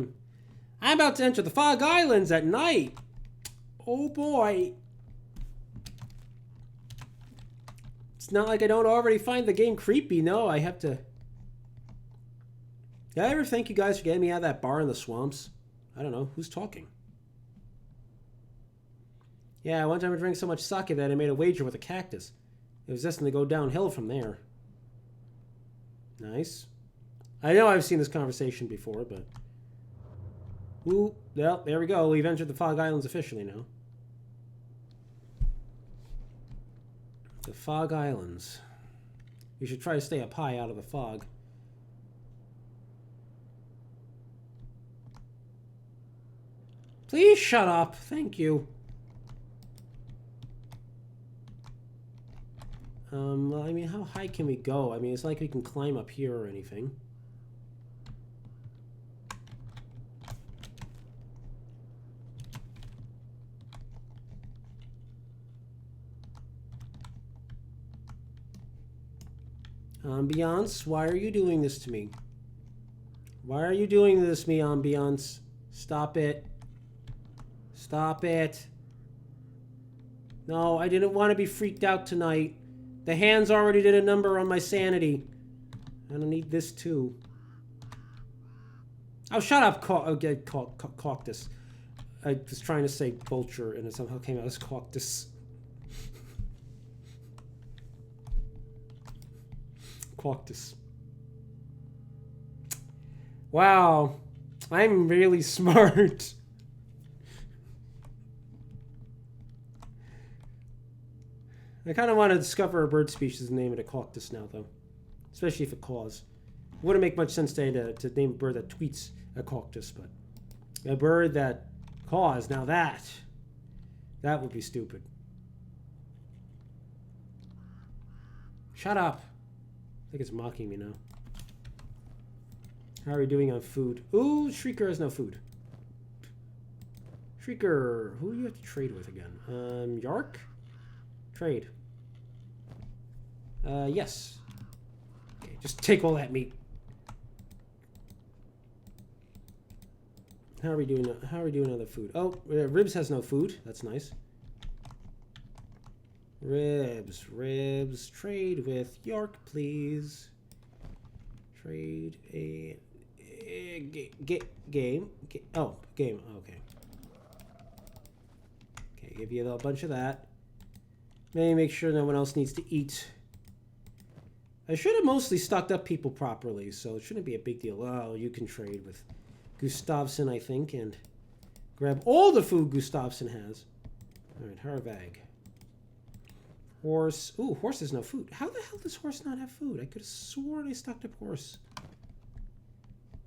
I'm about to enter the Fog Islands at night. Oh boy. It's not like I don't already find the game creepy. No, I have to... Did I ever thank you guys for getting me out of that bar in the swamps? I don't know. Who's talking? Yeah, one time I drank so much sake that I made a wager with a cactus. It was destined to go downhill from there. Nice. I know I've seen this conversation before, but... Ooh, well, there we go. We've entered the Fog Islands officially now. The Fog Islands. We should try to stay up high out of the fog. Please shut up. Thank you. Well, I mean, how high can we go? I mean, it's not like we can climb up here or anything. Ambiance, why are you doing this to me? Why are you doing this to me, Ambiance? Stop it. Stop it. No, I didn't want to be freaked out tonight. The hands already did a number on my sanity. I don't need this too. Oh, shut up, Cactus. I was trying to say vulture, and it somehow came out as Cactus. Cactus. Wow, I'm really smart. I kind of want to discover a bird species and name it a cactus now, though. Especially if it caws. It wouldn't make much sense to name a bird that tweets a cactus, but a bird that caws, now that would be stupid. Shut up. I think it's mocking me now. How are we doing on food? Ooh, Shrieker has no food. Shrieker, who do you have to trade with again? Yark? Trade. Yes. Okay, just take all that meat. How are we doing on the food? Oh, Ribs has no food. That's nice. Ribs. Trade with York, please. Trade a game. Oh, game. Okay. Okay, give you a bunch of that. Maybe make sure no one else needs to eat. I should have mostly stocked up people properly, so it shouldn't be a big deal. Oh, you can trade with Gustavsson, I think, and grab all the food Gustavsson has. All right, Harvag. Horse. Ooh, horse has no food. How the hell does horse not have food? I could have sworn I stocked up horse.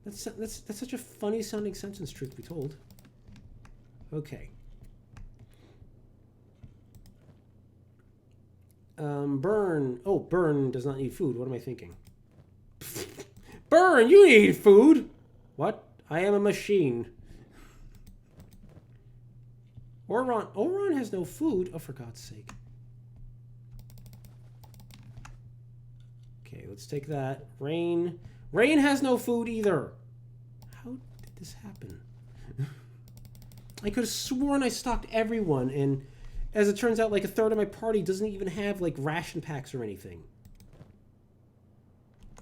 That's such a funny sounding sentence, truth be told. Okay. Burn. Oh, Burn does not need food. What am I thinking? Burn, you need food. What? I am a machine. Oron has no food. Oh, for God's sake. Okay, let's take that. Rain has no food either. How did this happen? I could have sworn I stocked everyone, and as it turns out, like a third of my party doesn't even have like ration packs or anything.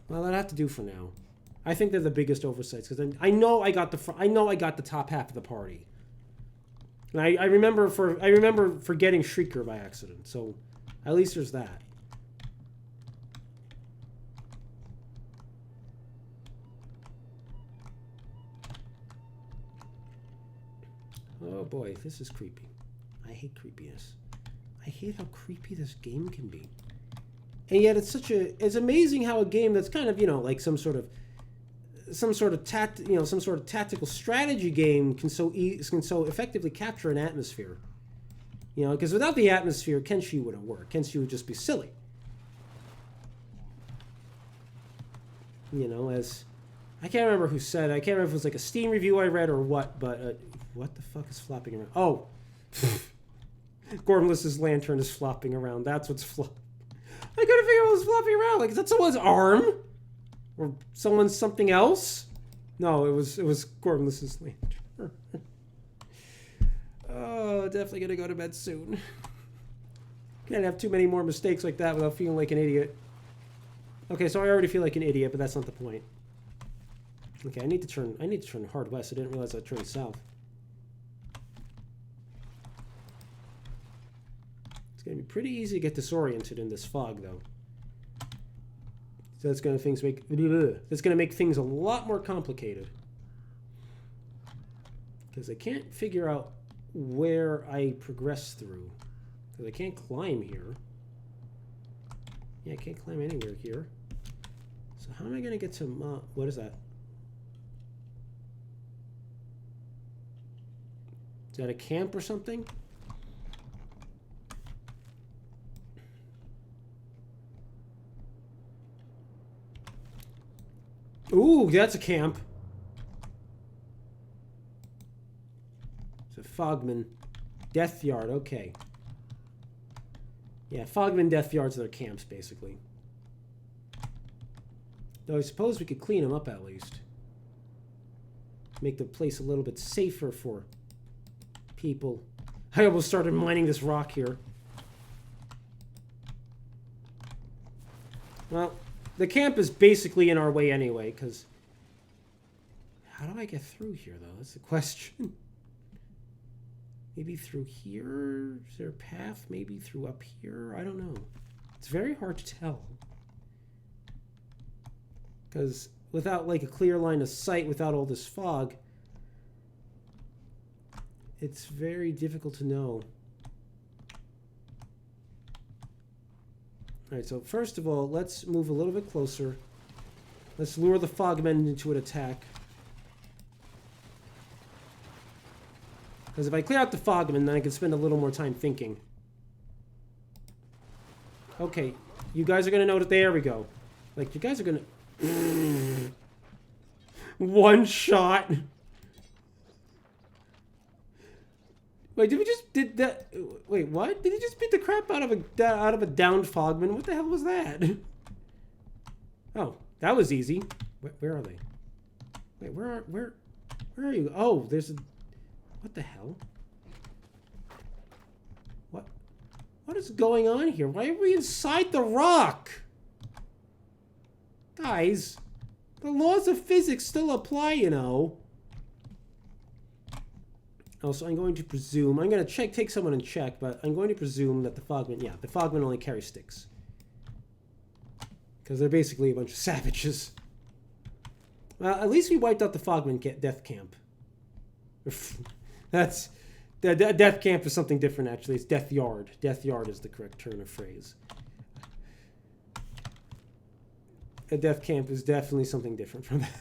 Well, that'll have to do for now. I think they're the biggest oversights because I know I got the top half of the party. And I remember forgetting Shrieker by accident. So at least there's that. Oh boy, this is creepy. I hate creepiness. I hate how creepy this game can be. And yet it's amazing how a game that's kind of, like some sort of tactical strategy game can so effectively capture an atmosphere. Because without the atmosphere, Kenshi wouldn't work. Kenshi would just be silly. As I can't remember who said. I can't remember if it was like a Steam review I read or what. But what the fuck is flopping around? Oh, Gormless's lantern is flopping around. That's what's flopping. I couldn't figure out what was flopping around. Like, is that someone's arm? Or someone's something else? No, it was Gormless's lantern. Oh, definitely gonna go to bed soon. Can't have too many more mistakes like that without feeling like an idiot. Okay, so I already feel like an idiot, but that's not the point. Okay, I need to turn hard west. I didn't realize I turned south. It's gonna be pretty easy to get disoriented in this fog, though. So that's going to make things a lot more complicated. Because I can't figure out where I progress through. Because I can't climb here. Yeah, I can't climb anywhere here. So how am I going to get to... what is that? Is that a camp or something? Ooh, that's a camp. It's a Fogman. Death Yard, okay. Yeah, Fogman Death Yards are their camps, basically. Though I suppose we could clean them up at least. Make the place a little bit safer for people. I almost started mining this rock here. Well, the camp is basically in our way anyway, because... How do I get through here, though? That's the question. Maybe through here? Is there a path? Maybe through up here? I don't know. It's very hard to tell. Because without, like, a clear line of sight, without all this fog, it's very difficult to know. Alright, so first of all, let's move a little bit closer. Let's lure the Fogmen into an attack. Because if I clear out the Fogmen, then I can spend a little more time thinking. Okay, you guys are going to know that... There we go. Like, you guys are going to... One shot! Wait, did we just... Did that... Wait, what? Did he just beat the crap out of a downed Fogman? What the hell was that? Oh, that was easy. Where are they? Wait, where are you? Oh, there's a... What the hell? What is going on here? Why are we inside the rock? Guys, the laws of physics still apply, you know. Also, I'm going to presume... I'm going to take someone and check, but I'm going to presume that the Fogmen... Yeah, the Fogmen only carry sticks. Because they're basically a bunch of savages. Well, at least we wiped out the Fogmen death camp. That's... The death camp is something different, actually. It's death yard. Death yard is the correct turn of phrase. A death camp is definitely something different from that.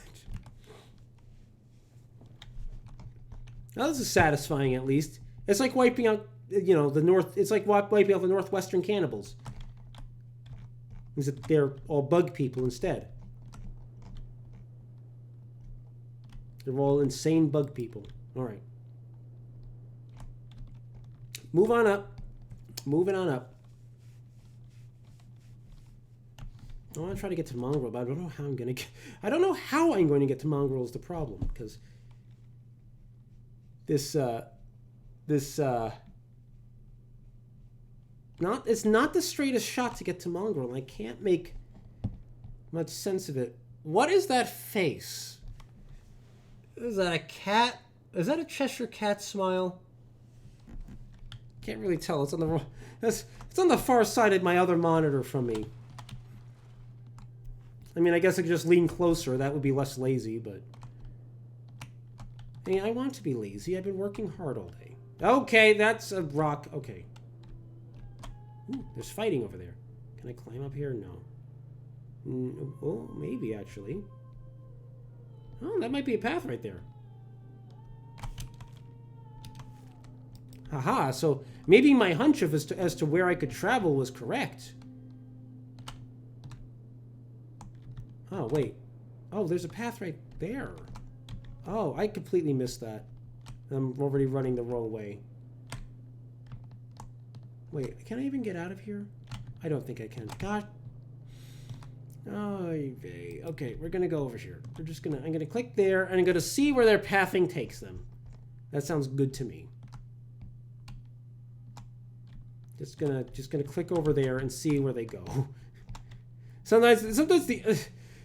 Now, this is satisfying, at least. It's like wiping out, you know, the north... It's like wiping out the northwestern cannibals. Except they're all bug people instead. They're all insane bug people. All right. Move on up. Moving on up. I want to try to get to Mongrel, but I don't know how I'm going to get... I don't know how I'm going to get to Mongrel is the problem, because... It's not the straightest shot to get to Mongrel. I can't make much sense of it. What is that face? Is that a cat? Is that a Cheshire Cat smile? Can't really tell. It's on the wrong... It's on the far side of my other monitor from me. I mean, I guess I could just lean closer. That would be less lazy, but... I mean, I want to be lazy. I've been working hard all day. Okay, that's a rock. Okay. Ooh, there's fighting over there. Can I climb up here? No. Oh, maybe, actually. Oh, that might be a path right there. Haha, so maybe my hunch of as to where I could travel was correct. Oh, wait. Oh, there's a path right there. Oh, I completely missed that. I'm already running the wrong way. Wait, can I even get out of here? I don't think I can. God. Oh, okay, we're gonna go over here. I'm gonna click there, and I'm gonna see where their pathing takes them. That sounds good to me. Just gonna click over there and see where they go.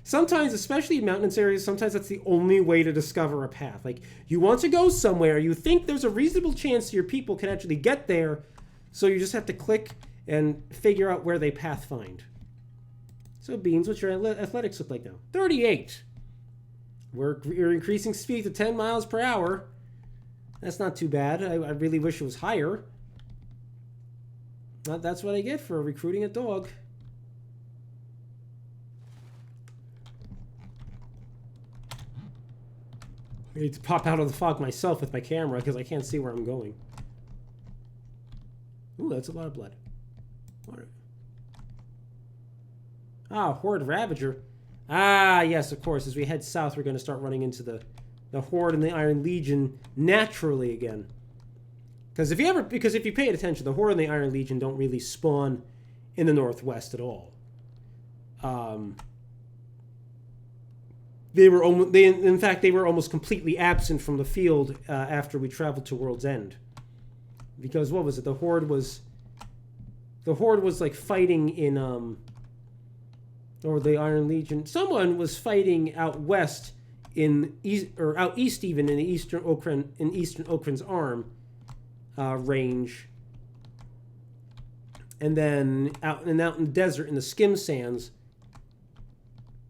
Sometimes, especially in mountainous areas, sometimes that's the only way to discover a path. Like, you want to go somewhere, you think there's a reasonable chance your people can actually get there, so you just have to click and figure out where they path find. So, Beans, what's your athletics look like now? 38. We're increasing speed to 10 miles per hour. That's not too bad. I really wish it was higher. That's what I get for recruiting a dog. I need to pop out of the fog myself with my camera because I can't see where I'm going. Ooh, that's a lot of blood. Ah, Horde Ravager. Ah, yes, of course. As we head south, we're going to start running into the Horde and the Iron Legion naturally again. Because if you paid attention, the Horde and the Iron Legion don't really spawn in the northwest at all. They were almost completely absent from the field after we traveled to World's End. Because what was it? The Horde was like fighting in or the Iron Legion. Someone was fighting out west out east even in the Eastern Okryn's Arm range. And then out in the desert in the Skim Sands.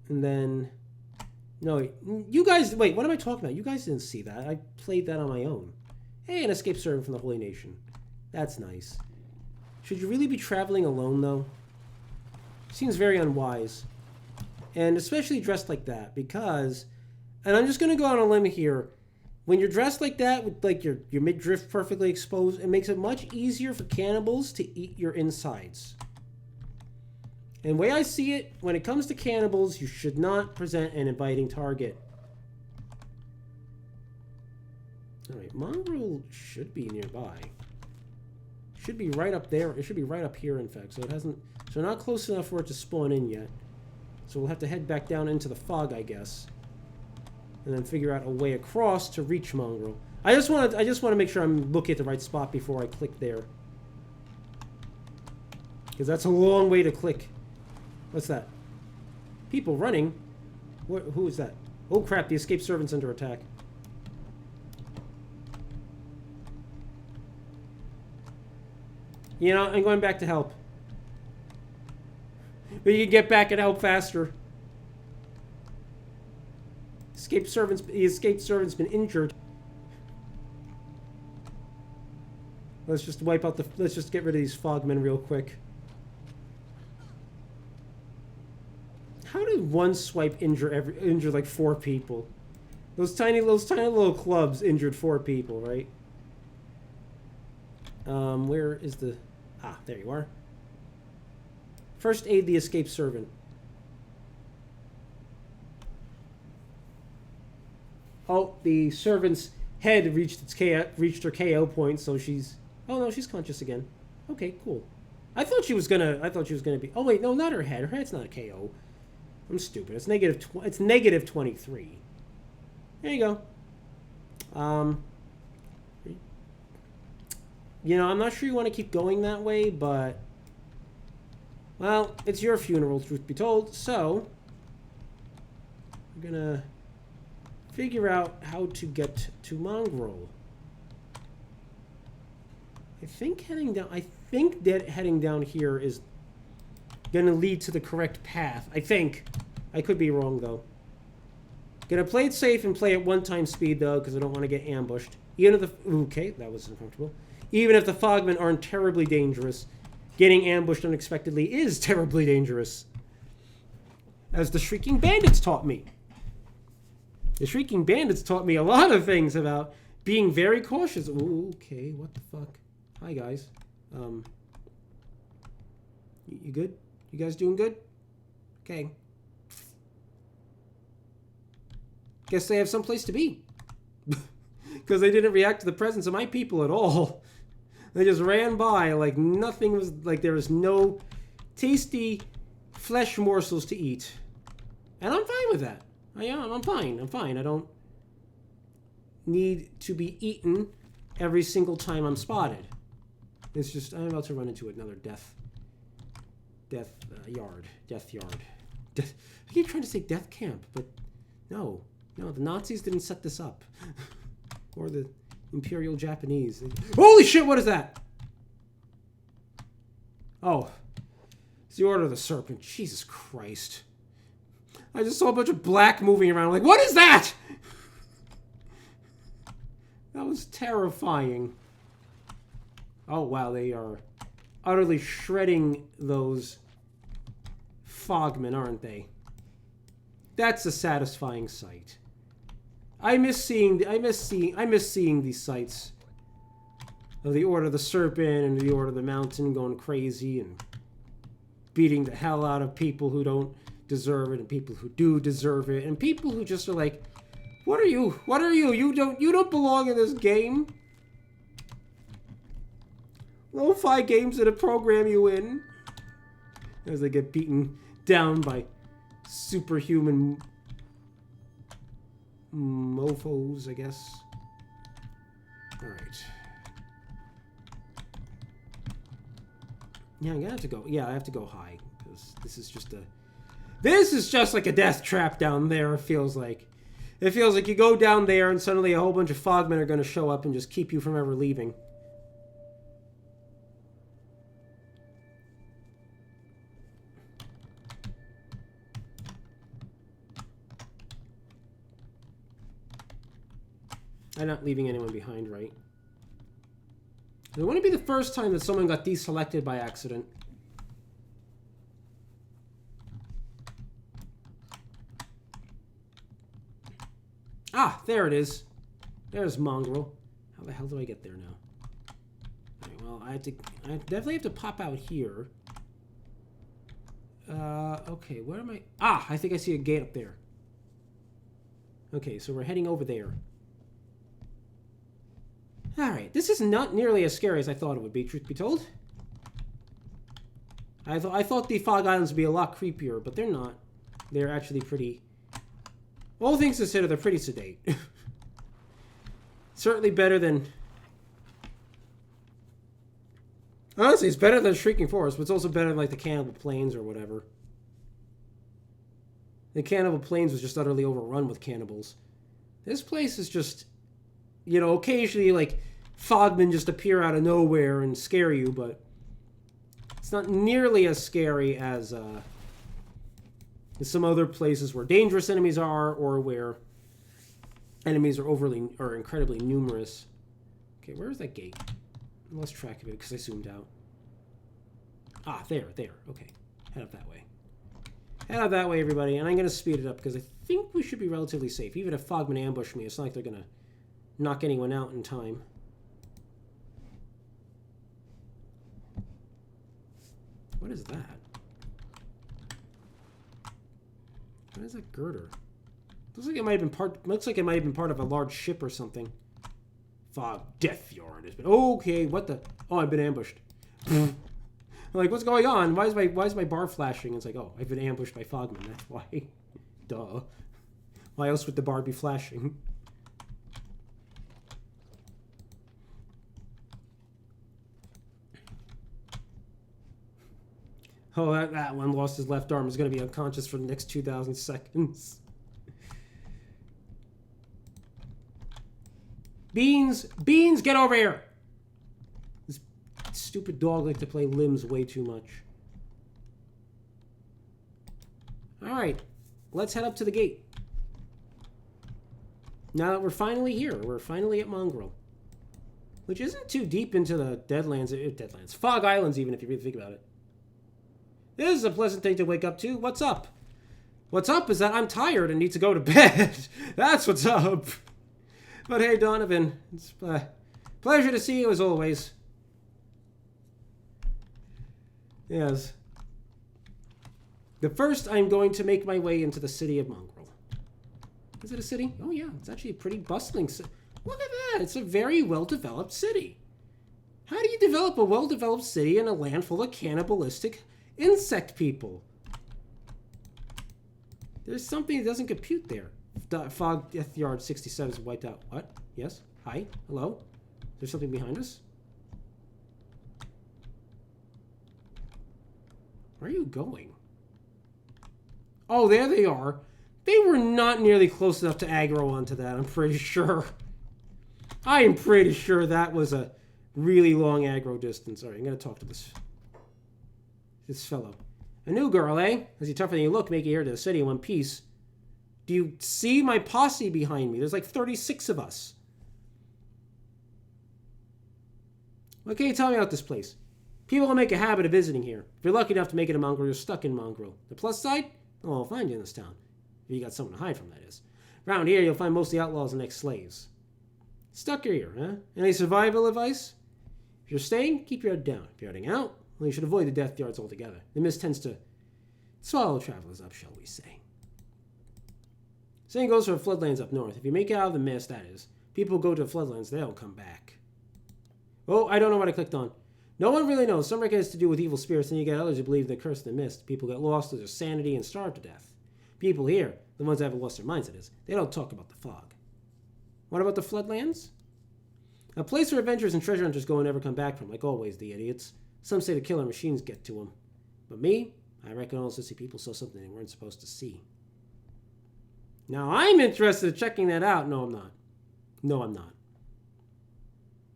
And then no, you guys wait, what am I talking about? You guys didn't see that. I played that on my own. Hey, an escaped servant from the Holy Nation. That's nice. Should you really be traveling alone though? Seems very unwise. And especially dressed like that, because, and I'm just going to go on a limb here, when you're dressed like that, with like your midriff perfectly exposed, it makes it much easier for cannibals to eat your insides. And the way I see it, when it comes to cannibals, you should not present an inviting target. Alright, Mongrel should be nearby. Should be right up there. It should be right up here, in fact. So it hasn't. So not close enough for it to spawn in yet. So we'll have to head back down into the fog, I guess, and then figure out a way across to reach Mongrel. I just want to make sure I'm looking at the right spot before I click there, because that's a long way to click. What's that? People running. Who is that? Oh crap! The escaped servant's under attack. You know, I'm going back to help. But you can get back and help faster. The escaped servant's been injured. Let's just let's just get rid of these fogmen real quick. How did one swipe injure like 4 people? Those tiny little clubs injured 4 people, right? Where is the... Ah, there you are. First aid the escaped servant. Oh, the servant's head reached her KO point, so she's... Oh no, she's conscious again. Okay, cool. I thought she was gonna be... Oh wait, no, not her head. Her head's not a KO. I'm stupid. It's negative 23. There you go. You know, I'm not sure you want to keep going that way, but... Well, it's your funeral, truth be told, so... We're gonna figure out how to get to Mongrel. I think that heading down here is gonna lead to the correct path. I think. I could be wrong, though. Gonna play it safe and play at 1x speed, though, because I don't want to get ambushed. Even if the... Okay, that was uncomfortable. Even if the fogmen aren't terribly dangerous, getting ambushed unexpectedly is terribly dangerous. As the Shrieking Bandits taught me. The Shrieking Bandits taught me a lot of things about being very cautious. Ooh, okay, what the fuck? Hi, guys. You good? You guys doing good? Okay. Guess they have someplace to be. Because they didn't react to the presence of my people at all. They just ran by like nothing was... Like there was no tasty flesh morsels to eat. And I'm fine with that. I'm fine. I'm fine. I don't need to be eaten every single time I'm spotted. It's just... I'm about to run into another death yard. I keep trying to say death camp, but no. No, the Nazis didn't set this up. Or the Imperial Japanese. Holy shit, what is that? Oh. Is the Order of the Serpent. Jesus Christ. I just saw a bunch of black moving around. I'm like, what is that? That was terrifying. Oh, wow, they are utterly shredding those fogmen, aren't they? That's a satisfying sight. I miss seeing these sights of the Order of the Serpent and the Order of the Mountain going crazy and beating the hell out of people who don't deserve it and people who do deserve it and people who just are like, what are you? What are you? You don't belong in this game. Lo-fi games that program you in. As they get beaten down by superhuman mofos, I guess. Alright. Yeah, I'm gonna have to go. Yeah, I have to go high. Because this is just like a death trap down there, it feels like. It feels like you go down there and suddenly a whole bunch of fogmen are gonna show up and just keep you from ever leaving. I'm not leaving anyone behind, right? It wouldn't be the first time that someone got deselected by accident. Ah, there it is. There's Mongrel. How the hell do I get there now? Alright, well, I definitely have to pop out here. Okay, where am I? Ah, I think I see a gate up there. Okay, so we're heading over there. Alright, this is not nearly as scary as I thought it would be, truth be told. I thought the Fog Islands would be a lot creepier, but they're not. They're actually pretty... All things considered, they're pretty sedate. Certainly better than... Honestly, it's better than Shrieking Forest, but it's also better than, like, the Cannibal Plains or whatever. The Cannibal Plains was just utterly overrun with cannibals. This place is just... You know, occasionally, like, fogmen just appear out of nowhere and scare you, but... It's not nearly as scary as some other places where dangerous enemies are, or where enemies are incredibly numerous. Okay, where's that gate? I lost track of it because I zoomed out. Ah, there. Okay, head up that way. Head up that way, everybody, and I'm going to speed it up because I think we should be relatively safe. Even if fogmen ambush me, it's not like they're going to knock anyone out in time. What is that? What is that girder? Looks like it might have been part of a large ship or something. Fog Death Yard has been... Okay, what the... Oh, I've been ambushed. I'm like, what's going on? Why is my bar flashing? It's like, oh, I've been ambushed by fogmen. That's why. Duh. Why else would the bar be flashing? Oh, that one lost his left arm. Is going to be unconscious for the next 2,000 seconds. Beans, get over here! This stupid dog likes to play limbs way too much. Alright, let's head up to the gate. Now that we're finally here, we're finally at Mongrel. Which isn't too deep into the Deadlands. Fog Islands, even, if you really think about it. This is a pleasant thing to wake up to. What's up? What's up is that I'm tired and need to go to bed. That's what's up. But hey, Donovan, it's a pleasure to see you as always. Yes. But first, I'm going to make my way into the city of Mongrel. Is it a city? Oh yeah, it's actually a pretty bustling city. Look at that, it's a very well-developed city. How do you develop a well-developed city in a land full of cannibalistic insect people? There's something that doesn't compute there. Fog Death Yard 67 is wiped out. What? Yes? Hi? Hello? There's something behind us? Where are you going? Oh, there they are. They were not nearly close enough to aggro onto that, I'm pretty sure. I am pretty sure that was a really long aggro distance. Alright, I'm going to talk to this fellow. A new girl, eh? As you tougher than you look, make it here to the city in one piece. Do you see my posse behind me? There's like 36 of us. What can you tell me about this place? People will make a habit of visiting here. If you're lucky enough to make it a mongrel, you're stuck in mongrel. The plus side? Oh, I'll find you in this town. If you got someone to hide from, that is. Around here, you'll find most of the outlaws and ex-slaves. Stuck here, huh? Any survival advice? If you're staying, keep your head down. If you're heading out, well, you should avoid the death yards altogether. The mist tends to swallow travelers up, shall we say. Same goes for the floodlands up north. If you make it out of the mist, that is. People go to the floodlands, they don't come back. Oh, I don't know what I clicked on. No one really knows. Some reckon it's to do with evil spirits, and you get others who believe they curse the mist. People get lost to their sanity and starve to death. People here, the ones that haven't lost their minds, that is, they don't talk about the fog. What about the floodlands? A place where adventurers and treasure hunters go and never come back from, like always, the idiots. Some say the killer machines get to them. But me, I reckon all sissy people saw something they weren't supposed to see. Now, I'm interested in checking that out. No, I'm not. No, I'm not.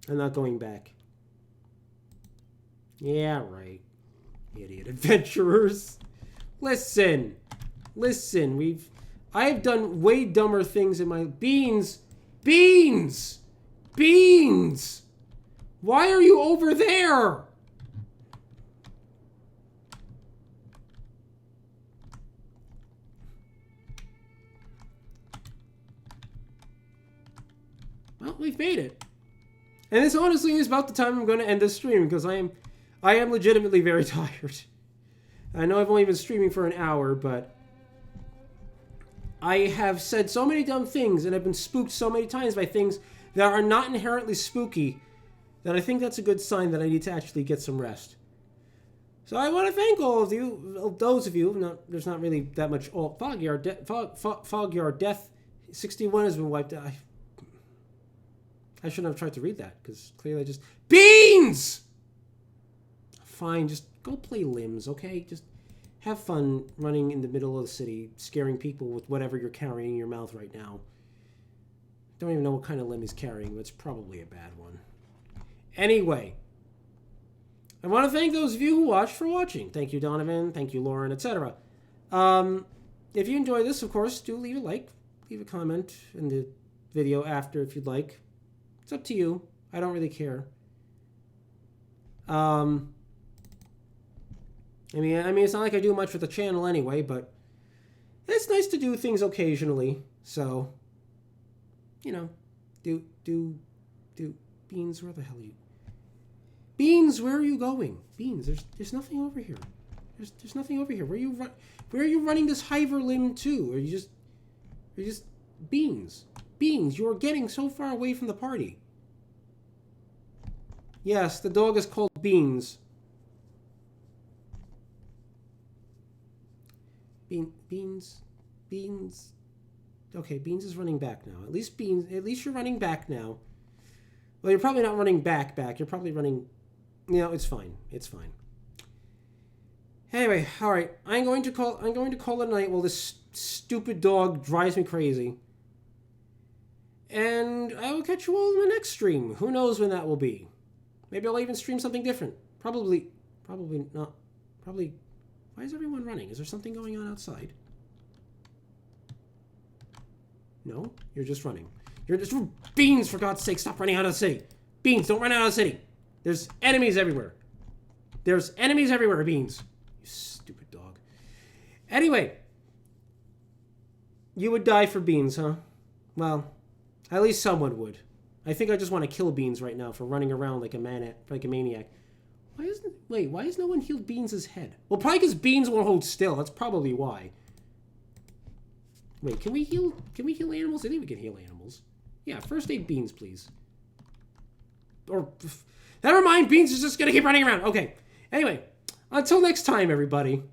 I'm not going back. Yeah, right. Idiot adventurers. Listen. I've done way dumber things in my... Beans! Why are you over there? Well, we've made it. And this honestly is about the time I'm going to end this stream, because I am legitimately very tired. I know I've only been streaming for an hour, but I have said so many dumb things and I've been spooked so many times by things that are not inherently spooky that I think that's a good sign that I need to actually get some rest. So I want to thank all of you, those of you. There's not really that much. Oh, Fogyard Death 61 has been wiped out. I shouldn't have tried to read that, because clearly I just... Beans! Fine, just go play limbs, okay? Just have fun running in the middle of the city, scaring people with whatever you're carrying in your mouth right now. Don't even know what kind of limb he's carrying, but it's probably a bad one. Anyway, I want to thank those of you who watched for watching. Thank you, Donovan. Thank you, Lauren, etc. If you enjoy this, of course, do leave a like. Leave a comment in the video after if you'd like. It's up to you. I don't really care. I mean, it's not like I do much with the channel anyway, but it's nice to do things occasionally. So, you know, do Beans, where the hell are you? Beans, where are you going? Beans, there's nothing over here. There's nothing over here. Where are you running this hiver limb to? Are you just Beans? Beans, you are getting so far away from the party. Yes, the dog is called Beans. Beans. Okay, Beans is running back now. At least you're running back now. Well, you're probably not running back. You're probably running... You know, it's fine. It's fine. Anyway, all right. I'm going to call it a night while this stupid dog drives me crazy. And I will catch you all in the next stream. Who knows when that will be? Maybe I'll even stream something different. Probably not. Probably. Why is everyone running? Is there something going on outside? No, you're just running. You're just... Beans, for God's sake, stop running out of the city. Beans, don't run out of the city. There's enemies everywhere. Beans. You stupid dog. Anyway. You would die for Beans, huh? Well, at least someone would. I think I just want to kill Beans right now for running around like a maniac. Why has no one healed Beans' head? Well, probably because Beans won't hold still. That's probably why. Wait, can we heal animals? I think we can heal animals. Yeah, first aid Beans, please. Or, never mind, Beans is just gonna keep running around. Okay, anyway, until next time, everybody.